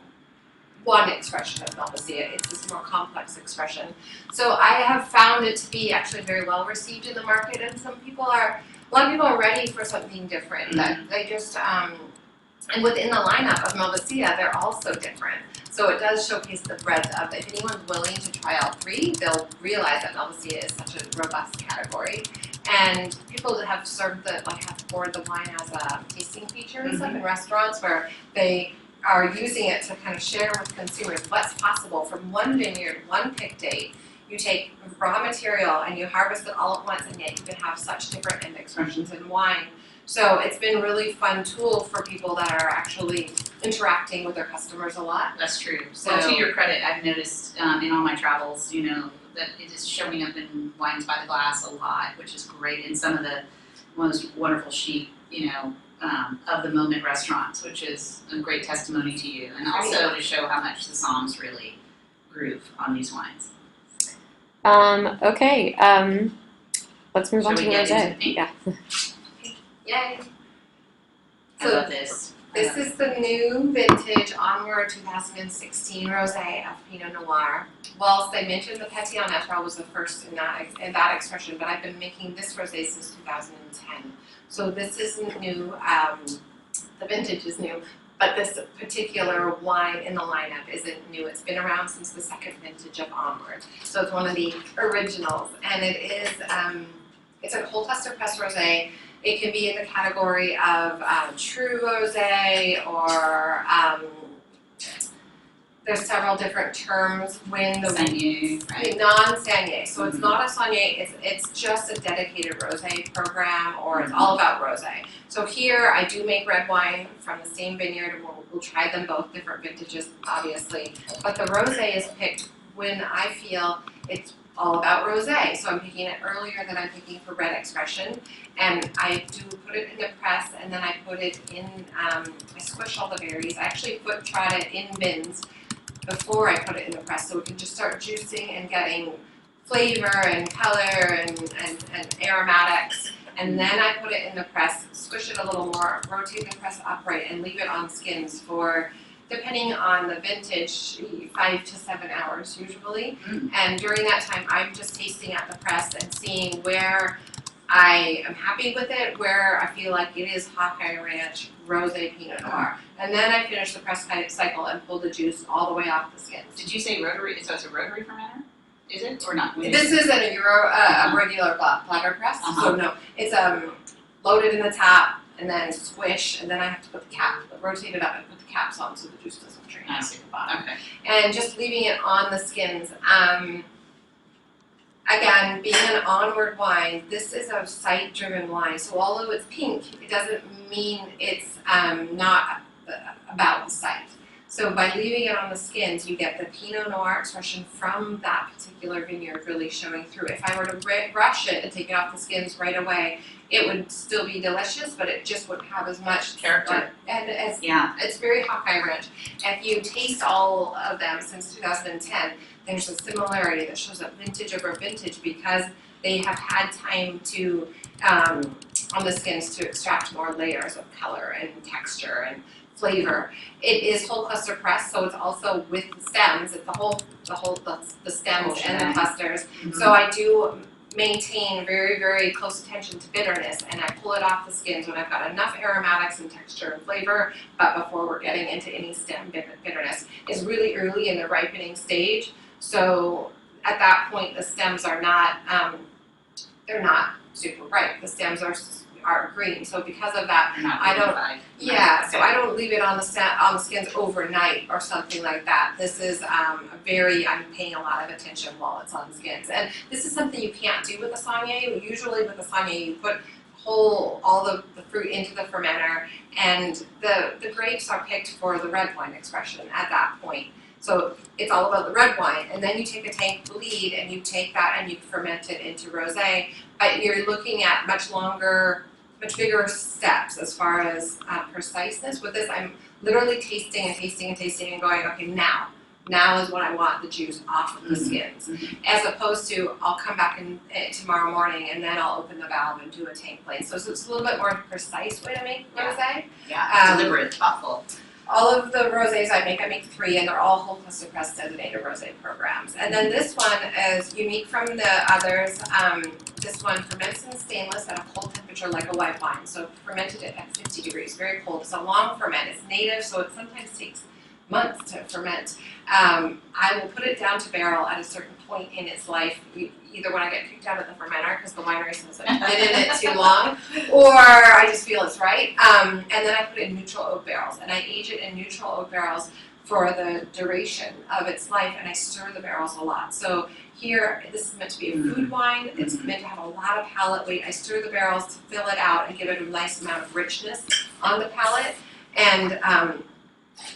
one expression of Malvasia. It's this more complex expression. So I have found it to be actually very well received in the market, and a lot of people are ready for something different. That they just, and within the lineup of Malvasia, they're also different. So it does showcase the breadth of, if anyone's willing to try all three, they'll realize that Malvasia is such a robust category. And people that have have poured the wine as a tasting feature and stuff in restaurants where they are using it to kind of share with consumers what's possible from one vineyard, one pick date. You take raw material and you harvest it all at once, and yet you can have such different end expressions in wine. So it's been a really fun tool for people that are actually interacting with their customers a lot. That's true. So Well, to your credit, I've noticed in all my travels, that it is showing up in Wines by the Glass a lot, which is great, in some of the most wonderful chic, of the moment restaurants, which is a great testimony to you, and also to show how much the Psalms really groove on these wines. Okay, let's move on Shall to we get Rosé. into pink? Yeah. Yay! I So love this. this is the new vintage Onward 2016 Rosé of Pinot Noir. Whilst I mentioned the Pétillant-Naturel was the first in that expression, but I've been making this Rosé since 2010. So this isn't new, the vintage is new, but this particular wine in the lineup isn't new. It's been around since the second vintage of Onward. So it's one of the originals, and it is, it's a cold cluster press Rosé. It can be in the category of true rosé, or there's several different terms when the Saigneux, right? non-Saigneux. So it's not a Saigneux, it's just a dedicated rosé program, or it's all about rosé. So here I do make red wine from the same vineyard, and we'll try them both, different vintages obviously. But the rosé is picked when I feel it's all about rosé. So I'm picking it earlier than I'm picking for red expression. And I do put it in the press, and then I put it in, I squish all the berries. I actually foot trot it in bins before I put it in the press, so we can just start juicing and getting flavor and color and aromatics. And then I put it in the press, squish it a little more, rotate the press upright, and leave it on skins for, depending on the vintage, 5 to 7 hours usually. And during that time, I'm just tasting at the press and seeing where I am happy with it, where I feel like it is Hawkeye Ranch Rosé Pinot Noir. And then I finish the press cycle and pull the juice all the way off the skins. Did you say rotary? So it's a rotary fermenter? Is it or not? This isn't a regular platter press, so no. It's loaded in the top and then squish, and then I have to put the cap, rotate it up and put the caps on so the juice doesn't drain out to the bottom. Okay. And just leaving it on the skins. Again, being an Onward wine, this is a site-driven wine, so although it's pink, it doesn't mean it's not about the site. So by leaving it on the skins, you get the Pinot Noir expression from that particular vineyard really showing through. If I were to brush it and take it off the skins right away, it would still be delicious, but it just wouldn't have as much Character. And Yeah. it's very Hawkeye Ranch. If you taste all of them since 2010, there's a similarity that shows up vintage over vintage because they have had time to, on the skins, to extract more layers of color and texture and flavor. It is whole cluster press, so it's also with the stems. It's the stems and the clusters. So I do maintain very, very close attention to bitterness, and I pull it off the skins when I've got enough aromatics and texture and flavor, but before we're getting into any stem bitterness. It's really early in the ripening stage, so at that point the stems are not, they're not super ripe. The stems are green, so because of that, I don't. Yeah, so I don't leave it on the skins overnight or something like that. This is I'm paying a lot of attention while it's on the skins, and this is something you can't do with a Saigneux. Usually with a Saigneux, you put all the fruit into the fermenter, and the grapes are picked for the red wine expression at that point. So it's all about the red wine, and then you take a tank bleed and you take that and you ferment it into rosé. But you're looking at much bigger steps as far as preciseness. With this, I'm literally tasting and going, okay, now is when I want the juice off of the skins. As opposed to, I'll come back tomorrow morning and then I'll open the valve and do a tank blend. So it's a little bit more precise way to make rosé. Yeah, deliberate, thoughtful. all of the rosés I make 3, and they're all whole Costa Press designated rosé programs. And then this one is unique from the others. This one ferments in stainless at a cold temperature like a white wine. So fermented it at 50 degrees, very cold. It's a long ferment. It's native, so it sometimes takes months to ferment. I will put it down to barrel at a certain point in its life, either when I get kicked out of the fermenter because the winery says I've been in it too long, or I just feel it's right. And then I put it in neutral oak barrels, and I age it in neutral oak barrels for the duration of its life, and I stir the barrels a lot. So here, this is meant to be a food wine. It's meant to have a lot of palate weight. I stir the barrels to fill it out and give it a nice amount of richness on the palate. And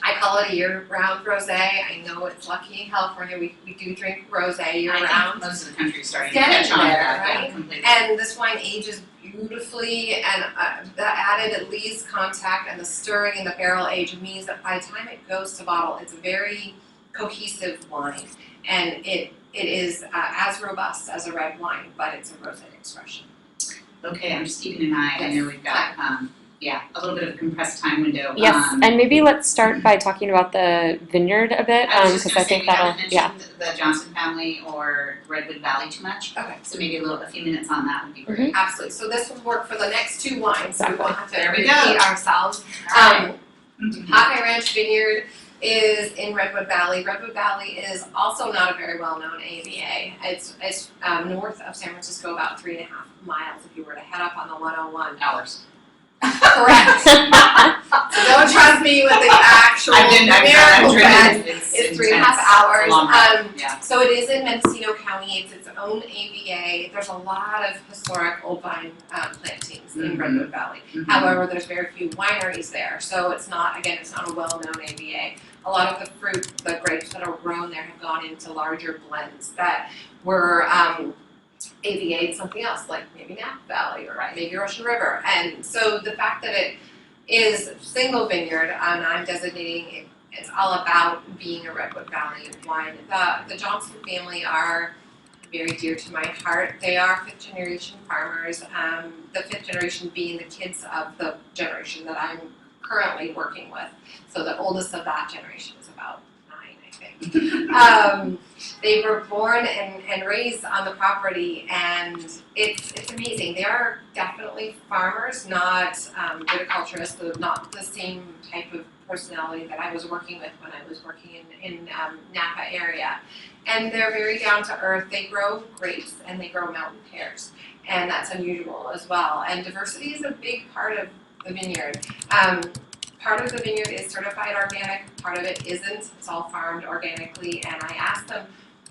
I call it a year-round rosé. I know it's lucky in California. We do drink rosé year-round. I think most of the country is starting to Getting catch on to there, that, right? yeah, completely. And this wine ages beautifully, and the added lees contact and the stirring in the barrel age means that by the time it goes to bottle, it's a very cohesive wine, and it is as robust as a red wine, but it's a rosé expression. Okay, I'm just keeping an eye. I know we've got a little bit of a compressed time window. Yes, and maybe let's start by talking about the vineyard a bit, I was just because gonna I say think we that'll, haven't yeah. mentioned the Johnson family or Redwood Valley too much. Okay. So maybe a few minutes on that would be great. Absolutely. So this will work for the next 2 wines, so we won't have to There we repeat go. ourselves. Alright. Hawkeye Ranch Vineyard is in Redwood Valley. Redwood Valley is also not a very well-known AVA. It's north of San Francisco, about 3.5 miles if you were to head up on the 101. Hours. Correct. So don't trust me with the actual I've numerical driven. bed. It's It's 3.5 intense. hours. Long ride. Yeah. So it is in Mendocino County. It's its own AVA. There's a lot of historic old vine plantings in Redwood Valley. However, there's very few wineries there, so it's not a well-known AVA. A lot of the fruit, the grapes that are grown there have gone into larger blends that were AVA'd something else, like maybe Napa Valley or maybe Russian River. And so the fact that it is single vineyard, and I'm designating it, it's all about being a Redwood Valley wine. The Johnson family are very dear to my heart. They are 5th generation farmers, the 5th generation being the kids of the generation that I'm currently working with. So the oldest of that generation is about 9, I think. They were born and raised on the property, and it's amazing. They are definitely farmers, not viticulturists, so not the same type of personality that I was working with when I was working in Napa area. And they're very down to earth. They grow grapes and they grow mountain pears, and that's unusual as well. And diversity is a big part of the vineyard. Part of the vineyard is certified organic, part of it isn't. It's all farmed organically. And I asked them,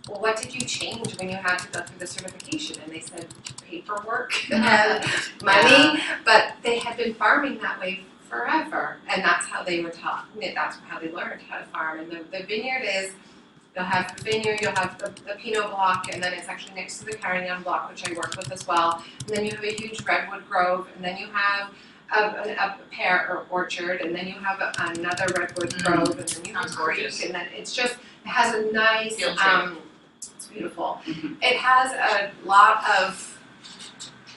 well, what did you change when you had to go through the certification? And they said paperwork and money, but they had been farming that way forever, and that's how they were taught. That's how they learned how to farm. And the vineyard is, you'll have the vineyard, you'll have the Pinot block, and then it's actually next to the Carignane block, which I work with as well. And then you have a huge redwood grove, and then you have a pear orchard, and then you have another redwood grove, and then you have a creek, and then it has a nice, it's beautiful. It has a lot of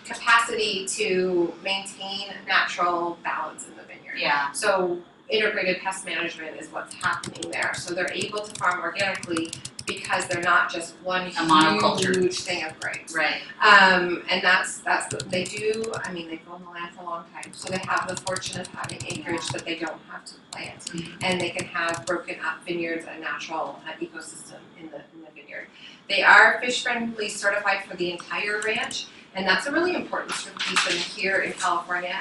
capacity to maintain natural balance in the vineyard. Yeah. So integrated pest management is what's happening there. So they're able to farm organically because they're not just one monoculture. huge thing of grapes. Right. And that's what they do. I mean, they've owned the land for a long time, so they have the fortune of having acreage that they don't have to plant, and they can have broken up vineyards and natural ecosystem in the vineyard. They are fish friendly certified for the entire ranch, and that's a really important certification here in California.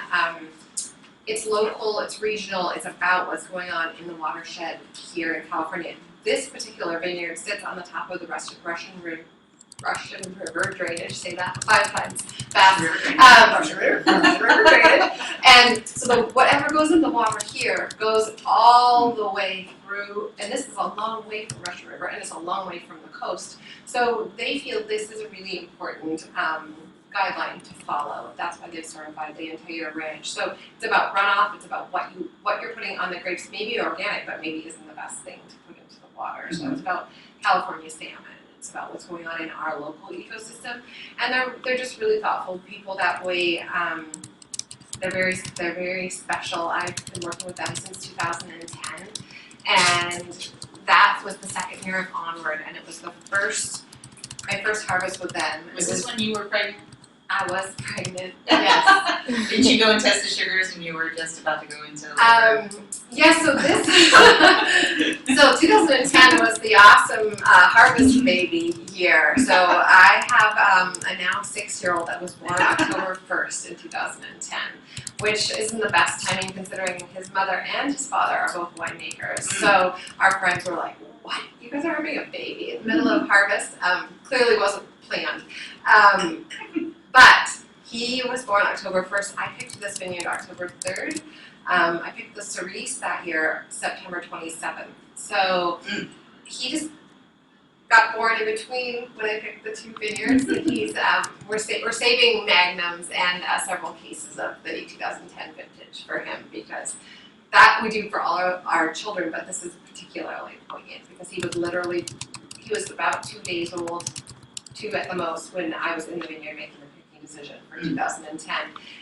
It's local, it's regional, it's about what's going on in the watershed here in California. This particular vineyard sits on the top of the Russian River drainage, say that 5 times fast. Russian River drainage. And so whatever goes in the water here goes all the way through, and this is a long way from Russian River, and it's a long way from the coast. So they feel this is a really important guideline to follow. That's why they've certified the entire ranch. So it's about runoff, it's about what you're putting on the grapes, maybe organic, but maybe isn't the best thing to put into the water. So it's about California salmon. It's about what's going on in our local ecosystem. And they're just really thoughtful people that way. they're very special. I've been working with them since 2010, and that was the second year of Onward, and it was my first harvest with them. Was this when you were pregnant? I was pregnant. Yes. Did you go and test the sugars when you were just about to go into labor? Yeah, so this, so 2010 was the awesome harvest baby year. So I have a now 6-year-old that was born October 1st in 2010, which isn't the best timing considering his mother and his father are both winemakers. So our friends were like, what? You guys are having a baby in the middle of harvest? Clearly wasn't planned. But he was born October 1st. I picked this vineyard October 3rd. I picked the Cerise that year, September 27th. So he just got born in between when I picked the two vineyards. He's we're saving magnums and several cases of the 2010 vintage for him because that we do for all our children, but this is particularly poignant because he was about 2 days old, 2 at the most, when I was in the vineyard making the picking decision for 2010.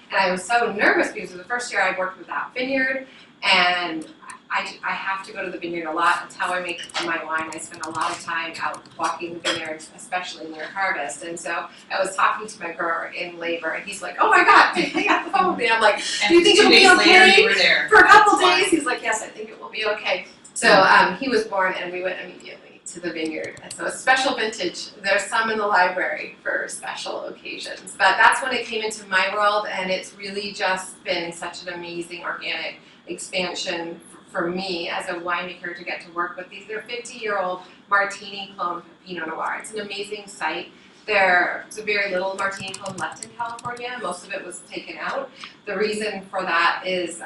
And I was so nervous because it was the first year I worked with that vineyard, and I have to go to the vineyard a lot. That's how I make my wine. I spend a lot of time out walking the vineyards, especially near harvest. And so I was talking to my grower in labor, and he's like, "Oh my God, pick up the phone with me." I'm like, "Do you think it'll be okay?" You were there. For a couple days, he's like, "Yes, I think it will be okay." So he was born, and we went immediately to the vineyard. And so a special vintage. There's some in the library for special occasions, but that's when it came into my world, and it's really just been such an amazing organic expansion for me as a winemaker to get to work with these. They're 50-year-old Martini clone Pinot Noir. It's an amazing site. There's a very little Martini clone left in California. Most of it was taken out. The reason for that is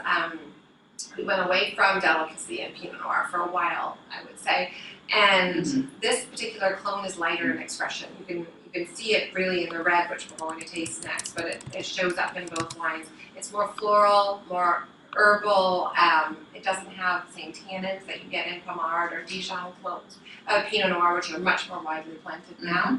we went away from delicacy in Pinot Noir for a while, I would say. And this particular clone is lighter in expression. You can see it really in the red, which we're going to taste next, but it shows up in both wines. It's more floral, more herbal. It doesn't have the same tannins that you get in Pommard or Dijon clones of Pinot Noir, which are much more widely planted now.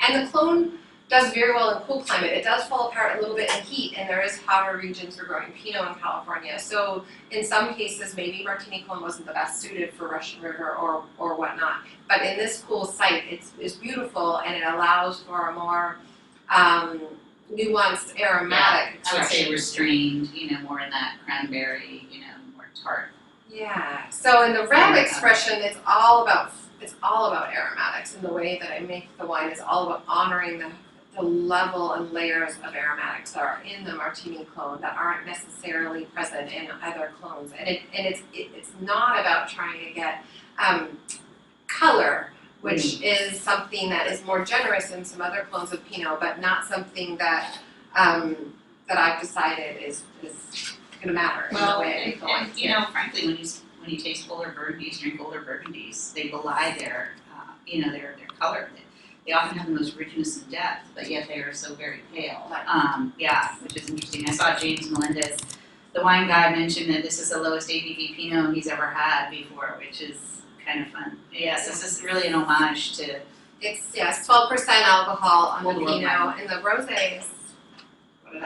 And the clone does very well in cool climate. It does fall apart a little bit in heat, and there is hotter regions for growing Pinot in California. So in some cases, maybe Martini clone wasn't the best suited for Russian River or whatnot. But in this cool site, it's beautiful, and it allows for a more nuanced aromatic expression. I would say restrained, more in that cranberry, more tart. Yeah. So in the red expression, it's all about aromatics, and the way that I make the wine is all about honoring the level and layers of aromatics that are in the Martini clone that aren't necessarily present in other clones. And it's not about trying to get color, which is something that is more generous in some other clones of Pinot, but not something that that I've decided is going to matter in the way I make the wine. Frankly, when you taste fuller Burgundies, drink older Burgundies, they belie their color. They often have the most richness and depth, but yet they are so very pale. Which is interesting. I saw James Melendez, the wine guy, mention that this is the lowest ABV Pinot he's ever had before, which is kind of fun. Yes, this is really an homage to. It's 12% alcohol on the Pinot, and the Rosé is. What did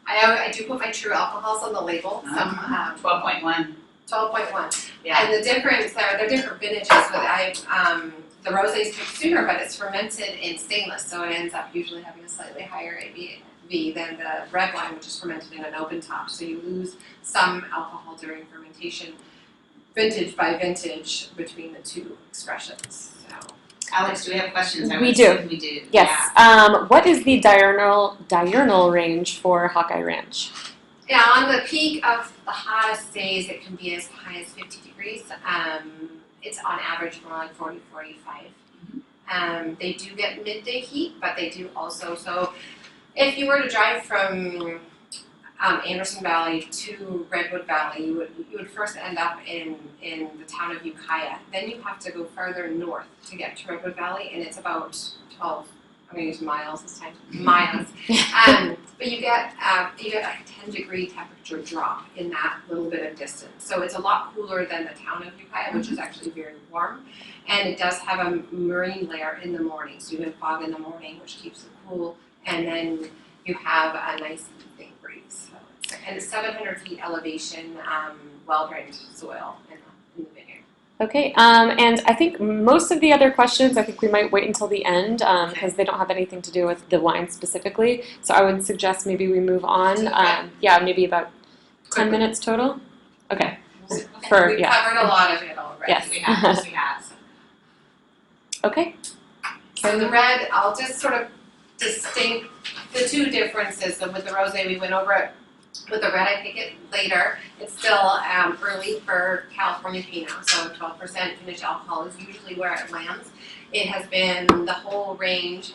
I do put my true alcohols on the label. Some 12.1. 12.1. Yeah. And the difference they're different vintages, but the rosés take sooner, but it's fermented in stainless, so it ends up usually having a slightly higher ABV than the red wine, which is fermented in an open top. So you lose some alcohol during fermentation, vintage by vintage, between the two expressions. So, Alex, do we have questions? We do. We do. Yes. Yeah. What is the diurnal range for Hawkeye Ranch? Yeah, on the peak of the hottest days, it can be as high as 50 degrees. It's on average more like 40, 45. They do get midday heat, but they do also. So if you were to drive from Anderson Valley to Redwood Valley, you would first end up in the town of Hawkeye. Then you have to go further north to get to Redwood Valley, and it's about 12. I'm going to use miles this time. Miles. But you get a 10-degree temperature drop in that little bit of distance. So it's a lot cooler than the town of Hawkeye, which is actually very warm. And it does have a marine layer in the morning. So you have fog in the morning, which keeps it cool. And then you have a nice evening breeze. So and 700 feet elevation, well-drained soil in the vineyard. Okay, and I think most of the other questions, I think we might wait until the end because they don't have anything to do with the wine specifically. So I would suggest maybe we move on. Okay. Yeah, maybe about 10 Quickly. minutes total. Okay. We've yeah. covered a lot of it already. Yes. We have. Okay. So the red, I'll just sort of distinct the two differences. So with the rosé, we went over it. With the red, I pick it later. It's still early for California Pinot, so 12% finished alcohol is usually where it lands. It has been the whole range,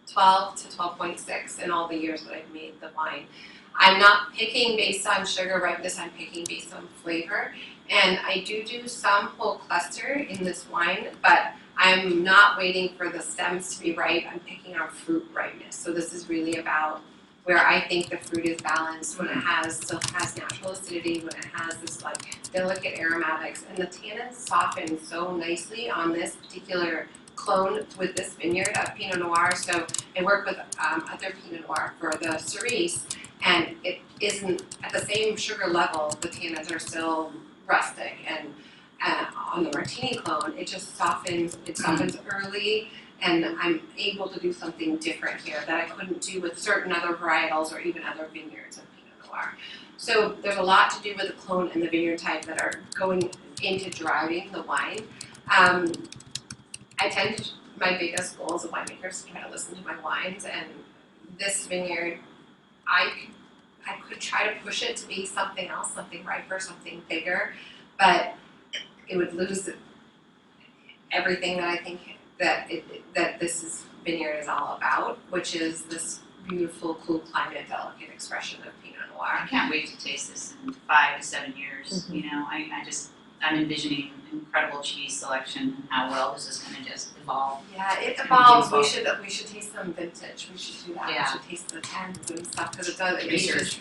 12 to 12.6 in all the years that I've made the wine. I'm not picking based on sugar ripeness, I'm picking based on flavor. And I do some whole cluster in this wine, but I'm not waiting for the stems to be ripe. I'm picking on fruit ripeness. So this is really about where I think the fruit is balanced, when it still has natural acidity, when it has this like delicate aromatics, and the tannins soften so nicely on this particular clone with this vineyard of Pinot Noir. So I work with other Pinot Noir for the cerise, and it isn't at the same sugar level. The tannins are still rustic, and on the Martini clone, it just softens. It softens early. And I'm able to do something different here that I couldn't do with certain other varietals or even other vineyards of Pinot Noir. So there's a lot to do with the clone and the vineyard type that are going into driving the wine. My biggest goal as a winemaker is to try to listen to my wines, and this vineyard, I could try to push it to be something else, something riper, something bigger, but it would lose everything that I think that this vineyard is all about, which is this beautiful, cool climate, delicate expression of Pinot Noir. I can't wait to taste this in 5 to 7 years. Mm-hmm. You know, I'm envisioning incredible cheese selection and how well this is going to just evolve. Yeah, it evolves. We should taste some vintage. We should do that. Yeah. We should taste the tens and stuff because it does. Research.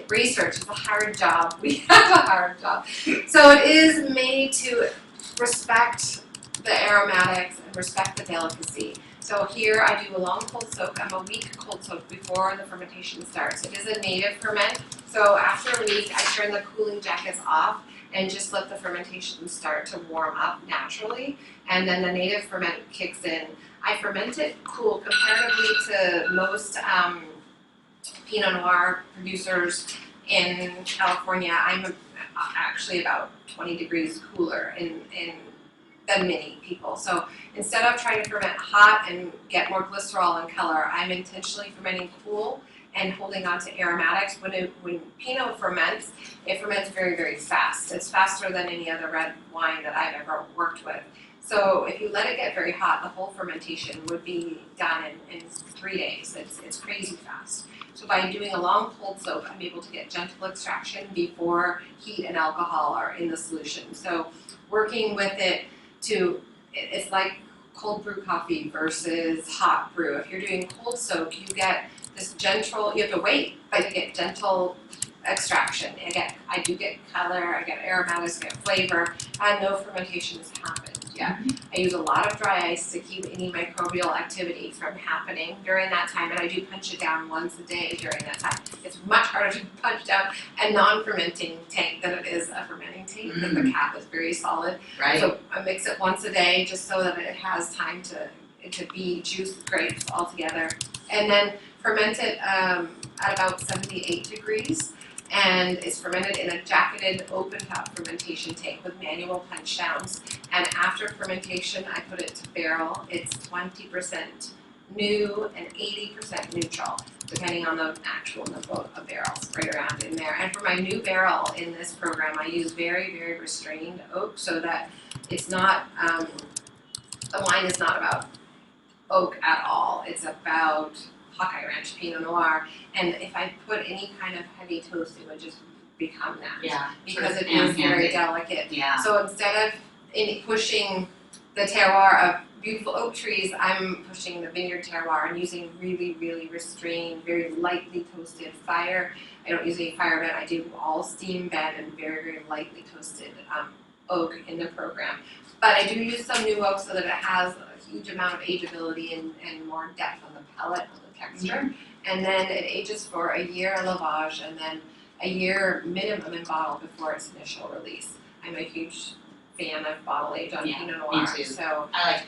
Research is a hard job. We have a hard job. So it is made to respect the aromatics and respect the delicacy. So here I do a long cold soak. I'm a week cold soak before the fermentation starts. It is a native ferment, so after a week I turn the cooling jackets off and just let the fermentation start to warm up naturally, and then the native ferment kicks in. I ferment it cool comparatively to most Pinot Noir producers in California. I'm actually about 20 degrees cooler than many people. So instead of trying to ferment hot and get more glycerol and color, I'm intentionally fermenting cool and holding on to aromatics. When Pinot ferments, it ferments very, very fast. It's faster than any other red wine that I've ever worked with. So if you let it get very hot, the whole fermentation would be done in 3 days. It's crazy fast. So by doing a long cold soak, I'm able to get gentle extraction before heat and alcohol are in the solution. So working with it's like cold brew coffee versus hot brew. If you're doing cold soak, you get this gentle, you have to wait, but you get gentle extraction. I do get color, I get aromatics, I get flavor, and no fermentation has happened yet. I use a lot of dry ice to keep any microbial activity from happening during that time, and I do punch it down once a day during that time. It's much harder to punch down a non-fermenting tank than it is a fermenting tank because the cap is very solid. Right. So I mix it once a day just so that it has time to be juiced grapes all together, and then ferment it at about 78 degrees. And it's fermented in a jacketed open top fermentation tank with manual punch downs. And after fermentation, I put it to barrel. It's 20% new and 80% neutral, depending on the actual number of barrels right around in there. And for my new barrel in this program, I use very, very restrained oak so that it's not, the wine is not about oak at all. It's about Hawkeye Ranch Pinot Noir, and if I put any kind of heavy toast, it would just become that. Yeah. Because sort it of is very ham-handed. delicate. Yeah. So instead of pushing the terroir of beautiful oak trees, I'm pushing the vineyard terroir and using really, really restrained, very lightly toasted fire. I don't use any fire bed. I do all steam bed and very, very lightly toasted oak in the program. But I do use some new oak so that it has a huge amount of ageability and more depth on the palate, on the texture. And then it ages for a year lavage, and then a year minimum in bottle before its initial release. I'm a huge fan of bottle age on Yeah, Pinot me Noir. too. So I like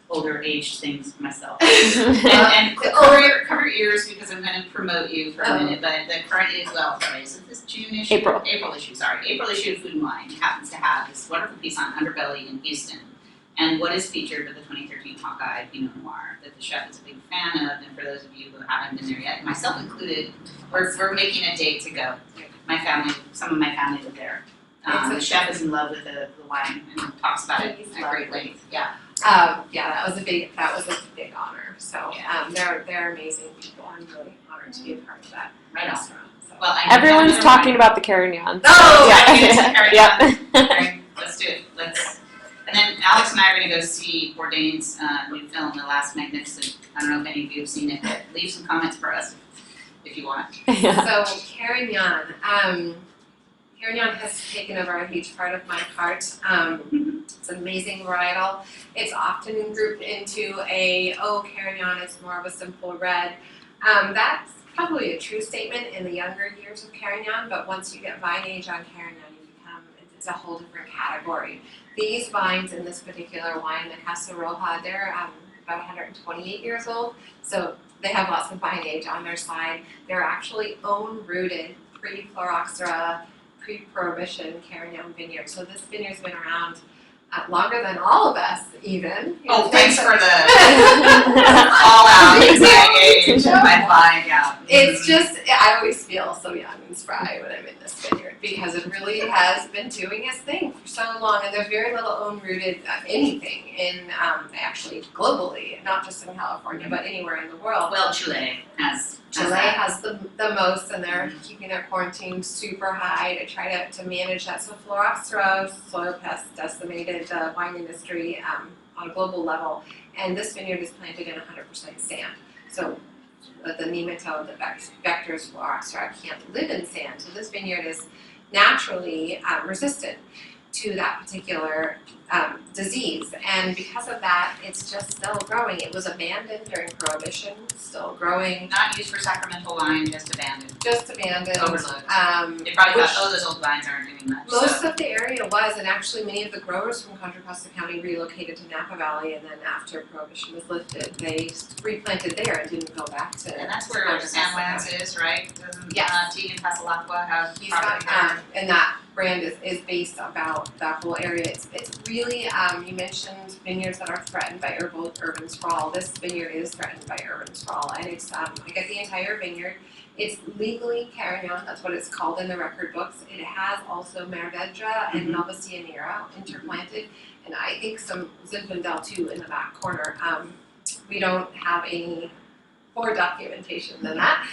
older aged things myself. and cover your ears because I'm going to promote you for a minute. But the current is it this June issue? April issue. Sorry, April issue of Food and Wine happens to have this wonderful piece on underbelly in Houston, and what is featured with the 2013 Hawkeye Pinot Noir that the chef is a big fan of. And for those of you who haven't been there yet, myself included, we're making a date to go. My family, some of my family live there. The chef is in love with the wine and talks about it at great length. Yeah. That was a big honor. So they're amazing people. I'm really honored to be a part of that restaurant. So. Well, Everyone's talking about the Carignan. Oh, yeah. Yeah. Okay, let's do it. And then Alex and I are going to go see Bourdain's new film, The Last Magnificent. I don't know if any of you have seen it, but leave some comments for us if you want. Yeah. So Carignane. Carignane has taken over a huge part of my heart. It's an amazing varietal. It's often grouped into Carignan is more of a simple red. That's probably a true statement in the younger years of Carignan, but once you get vine age on Carignan, it's a whole different category. These vines in this particular wine, the Casa Roja, they're about 128 years old, so they have lots of vine age on their side. They're actually own-rooted, pre-Phylloxera, pre-Prohibition Carignan vineyard. So this vineyard's been around longer than all of us, even. Oh, thanks for the all out age. My vine, yeah. It's just, I always feel so young and spry when I'm in this vineyard because it really has been doing its thing for so long, and there's very little own-rooted anything in actually globally, not just in California, but anywhere in the world. Well, Chile has the most, and they're keeping their quarantine super high to try to manage that. So Phylloxera soil pests decimated the wine industry on a global level, and this vineyard is planted in 100% sand. So the nematode that vectors Phylloxera can't live in sand. So this vineyard is naturally resistant to that particular disease, and because of that, it's just still growing. It was abandoned during Prohibition, still growing. not used for sacramental wine, just abandoned. Overlooked. They probably thought, those old vines aren't doing much. Most of the area was, and actually many of the growers from Contra Costa County relocated to Napa Valley, and then after Prohibition was lifted, they replanted there and didn't go back to. And that's where San Juan's is, right? Doesn't Yes. Teagan Pasalacqua have He's got, property there? and that brand is based about that whole area. It's really, you mentioned vineyards that are threatened by urban sprawl. This vineyard is threatened by urban sprawl, and it's, I get the entire vineyard. It's legally Carignan, that's what it's called in the record books. It has also Malvasia and Malvasia interplanted, and I think some Zinfandel too in the back corner. We don't have any more documentation than that,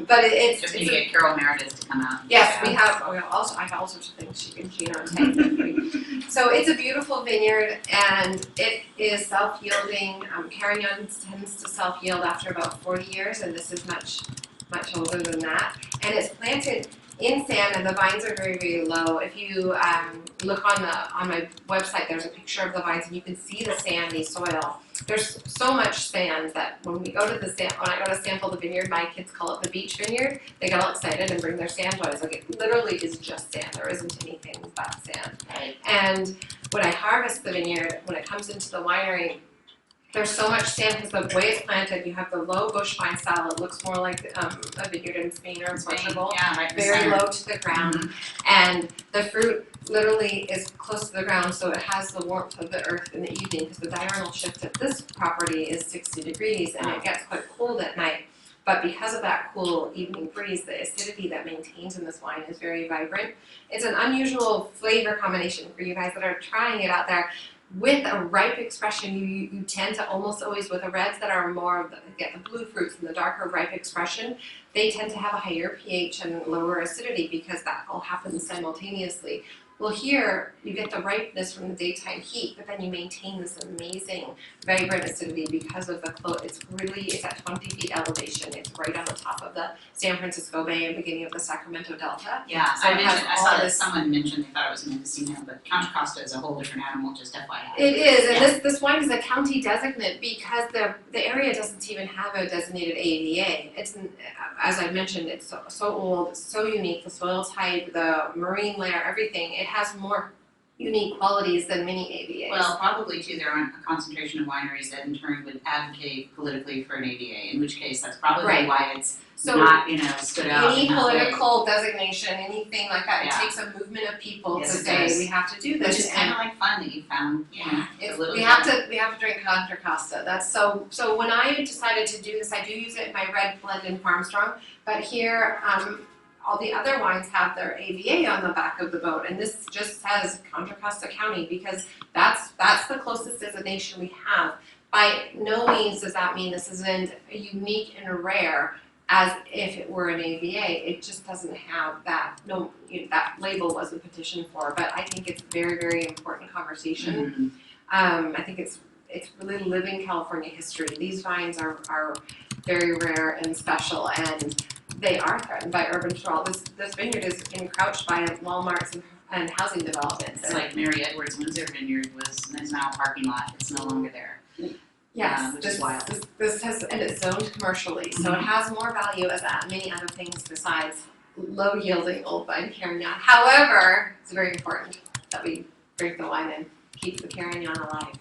but it's Just need to get Carol Meredith to come out. yes, we have. I have all sorts of things she can cheat on tape. So it's a beautiful vineyard, and it is self-yielding. Carignan tends to self-yield after about 40 years, and this is much older than that. And it's planted in sand, and the vines are very, very low. If you look on my website, there's a picture of the vines, and you can see the sandy soil. There's so much sand that when I go to sample the vineyard, my kids call it the beach vineyard. They get all excited and bring their sand toys. Like, it literally is just sand. There isn't anything but sand. Right. And when I harvest the vineyard, when it comes into the winery, there's so much sand because the way it's planted, you have the low bush vine style. It looks more like a vineyard in Spain or in Portugal. Yeah, right in the Very center. low to the ground, and the fruit literally is close to the ground, so it has the warmth of the earth in the evening because the diurnal shift at this property is 60 degrees, and it gets quite cold at night. But because of that cool evening breeze, the acidity that maintains in this wine is very vibrant. It's an unusual flavor combination for you guys that are trying it out there. With a ripe expression, you tend to almost always, with the reds that are more of the blue fruits and the darker ripe expression, they tend to have a higher pH and lower acidity because that all happens simultaneously. Well, here you get the ripeness from the daytime heat, but then you maintain this amazing vibrant acidity because of the it's at 20 feet elevation. It's right on the top of the San Francisco Bay and beginning of the Sacramento Delta. Yeah, So I it has saw all that this- someone mentioned they thought it was Mendocino, but Contra Costa is a whole different animal, just FYI. It is, and Yeah. this wine is a county designate because the area doesn't even have a designated AVA. It's, as I mentioned, it's so old, so unique, the soil type, the marine layer, everything. It has more unique qualities than many AVAs. Well, probably too, there aren't a concentration of wineries that in turn would advocate politically for an AVA, in which case that's probably Right. why it's so not, stood out any in that way. political designation, anything like that, Yeah. it takes a movement of people Yes, to it say does. we have to do this. Which is kind of like fun that you found, a little We have to drink Contra Costa. That's so when I decided to do this, I do use it in my red blend in Farmstrong, but here all the other wines have their AVA on the back of the boat, and this just says Contra Costa County because that's the closest designation we have. By no means does that mean this isn't a unique and rare as if it were an AVA. It just doesn't have that. That label wasn't petitioned for, but I think it's very, very important conversation. Mhm. I think it's really living California history. These vines are very rare and special, and they are threatened by urban sprawl. This vineyard is encroached by Walmarts and housing developments. It's like Mary Edwards Windsor Vineyard is now a parking lot, it's no longer there. Yes, which is wild. this has, and it's zoned commercially, so it has more value as many other things besides low yielding old vine Carignan. However, it's very important that we drink the wine and keep the Carignan alive.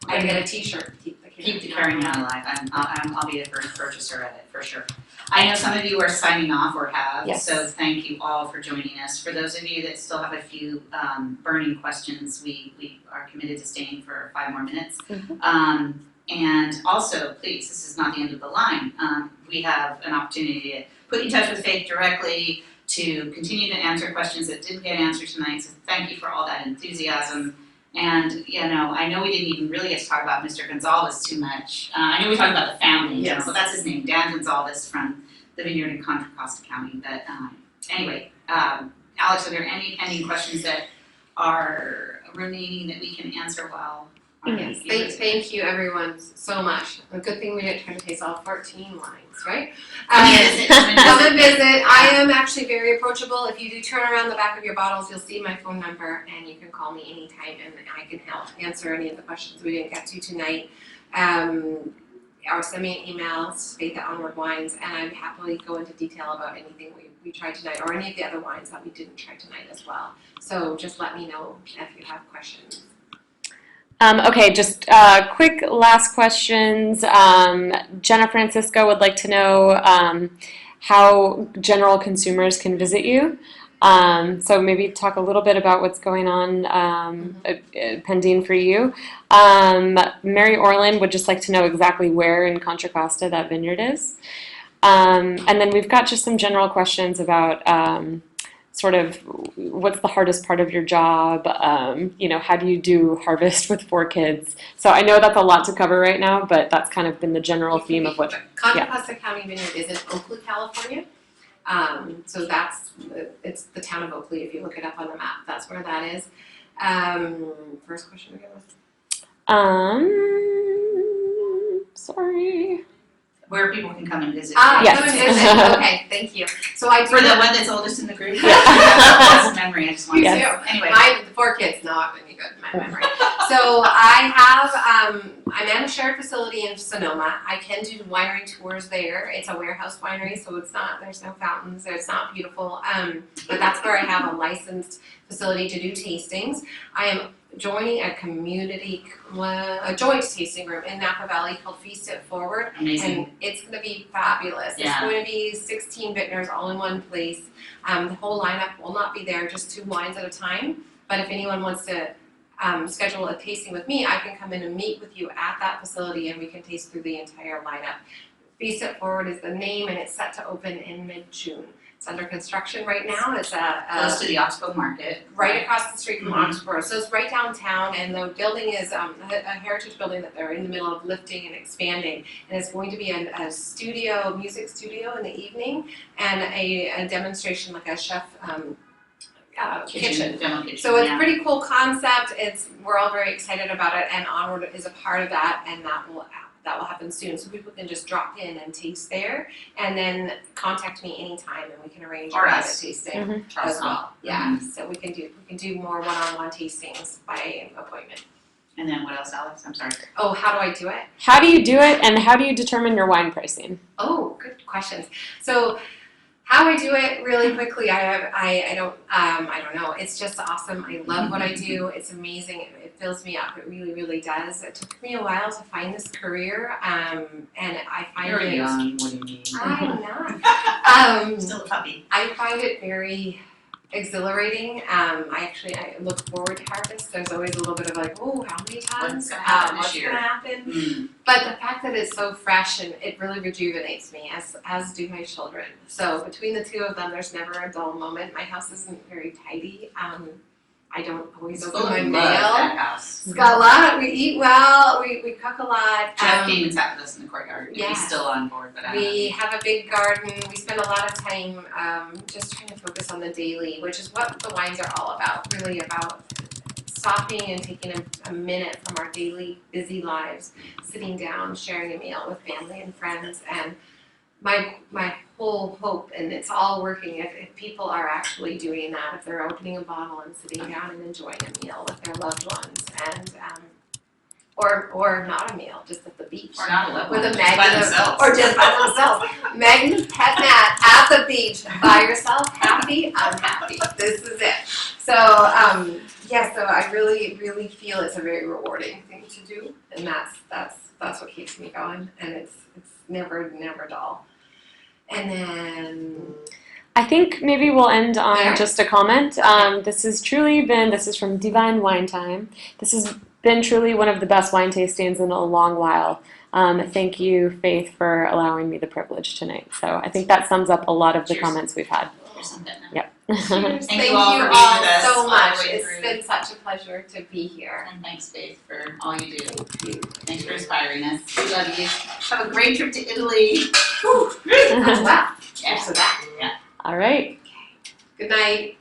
We're gonna get a T-shirt, keep the Carignan alive, I'll be the first purchaser of it, for sure. I know some of you are signing off or have, Yes. so thank you all for joining us. For those of you that still have a few burning questions, we are committed to staying for 5 more minutes. Mhm. And also, please, this is not the end of the line. We have an opportunity to put you in touch with Faith directly, to continue to answer questions that didn't get answered tonight, so thank you for all that enthusiasm. And, I know we didn't even really get to talk about Mr. Gonzalez too much. I know we talked about the family in general, but that's his name, Dan Gonzalez from the vineyard in Contra Costa County. But anyway, Alex, are there any pending questions that are remaining that we can answer while? Yes, thank you everyone so much. A good thing we didn't try to taste all 14 wines, right? Come and visit. I am actually very approachable. If you do turn around the back of your bottles, you'll see my phone number, and you can call me anytime, and I can help answer any of the questions we didn't get to tonight. Or send me an email, it's Faith at Onward Wines, and I'd happily go into detail about anything we tried tonight, or any of the other wines that we didn't try tonight as well. So just let me know if you have questions. Okay, just quick last questions. Jenna Francisco would like to know how general consumers can visit you. So maybe talk a little bit about what's going on pending for you. Mary Orland would just like to know exactly where in Contra Costa that vineyard is. And then we've got just some general questions about sort of what's the hardest part of your job, how do you do harvest with 4 kids? So I know that's a lot to cover right now, but that's kind of been the general theme of what. Contra Costa County Vineyard is in Oakley, California. So it's the town of Oakley. If you look it up on the map, that's where that is. First question again was? Sorry. Where people can come and visit. Yes. Come and visit. Okay, thank you. So I do For the have- one that's oldest in the group. That's memory, I just wanted to say. Yes. Anyway. the 4 kids, not really good in my memory. So I'm at a shared facility in Sonoma. I can do winery tours there. It's a warehouse winery, so there's no fountains, it's not beautiful. But that's where I have a licensed facility to do tastings. I am joining a joint tasting room in Napa Valley called Feast It Forward. Amazing. And it's going to be fabulous. Yeah. It's going to be 16 vintners all in one place. The whole lineup will not be there, just 2 wines at a time. But if anyone wants to schedule a tasting with me, I can come in and meet with you at that facility, and we can taste through the entire lineup. Feast It Forward is the name, and it's set to open in mid-June. It's under construction right now. It's Close to the Oxbow Market. right across the street from Mhm. Oxford. So it's right downtown, and the building is a heritage building that they're in the middle of lifting and expanding. And it's going to be a music studio in the evening, and a demonstration, like a chef kitchen. Demo kitchen. So it's yeah. a pretty cool concept. We're all very excited about it, and Onward is a part of that, and that will happen soon. So people can just drop in and taste there, and then contact me anytime, and we can arrange a Or private us. tasting Mhm. as well. Yeah, Mm-hmm. so we can do more one-on-one tastings by appointment. And then what else, Alex? I'm sorry. Oh, how do I do it? How do you do it, and how do you determine your wine pricing? Oh, good questions. So, how I do it really quickly, I don't know. It's just awesome. I love what I do. It's amazing. It fills me up. It really, really does. It took me a while to find this career, and I find You're it. young. What do you mean? I'm not. Still a puppy. I find it very exhilarating. I look forward to harvest. There's always a little bit of like, oh, how many tons? What's gonna happen this What's year? gonna happen? Mm. But the fact that it's so fresh and it really rejuvenates me, as do my children. So between the two of them, there's never a dull moment. My house isn't very tidy. I don't always It's open full my of mail. love, that house. It's got a lot. We eat well. We cook a lot. Jeff came and sat with us in the courtyard. yeah. He's still on board, but I We have a big garden. We spend a lot of time just trying to focus on the daily, which is what the wines are all about, really about stopping and taking a minute from our daily busy lives, sitting down, sharing a meal with family and friends. And my whole hope, and it's all working, if people are actually doing that, if they're opening a bottle and sitting down and enjoying a meal with their loved ones, and or not a meal, just at the beach. Or not a loved With one, a just by magnet themselves. or just by themselves. Magnet Pet-Nat at the beach by yourself, happy, unhappy. This is it. So so I really, really feel it's a very rewarding thing to do, and that's what keeps me going, and it's never dull. And then I think maybe we'll end on Yeah. just a comment. This is from Divine Wine Time. This has been truly one of the best wine tastings in a long while. Thank you, Faith, for allowing me the privilege tonight. So I think that sums up a lot of the Cheers. comments we've had. Here's some Pet-Nat. Yep. cheers. Thank you all for being with us so all the much. way It's through. been such a pleasure to be here. And thanks, Faith, for all you do. Thanks for inspiring us. We love you. Have a great trip to Italy. Oh, wow. Yeah. So that. Yeah. All right. Good night.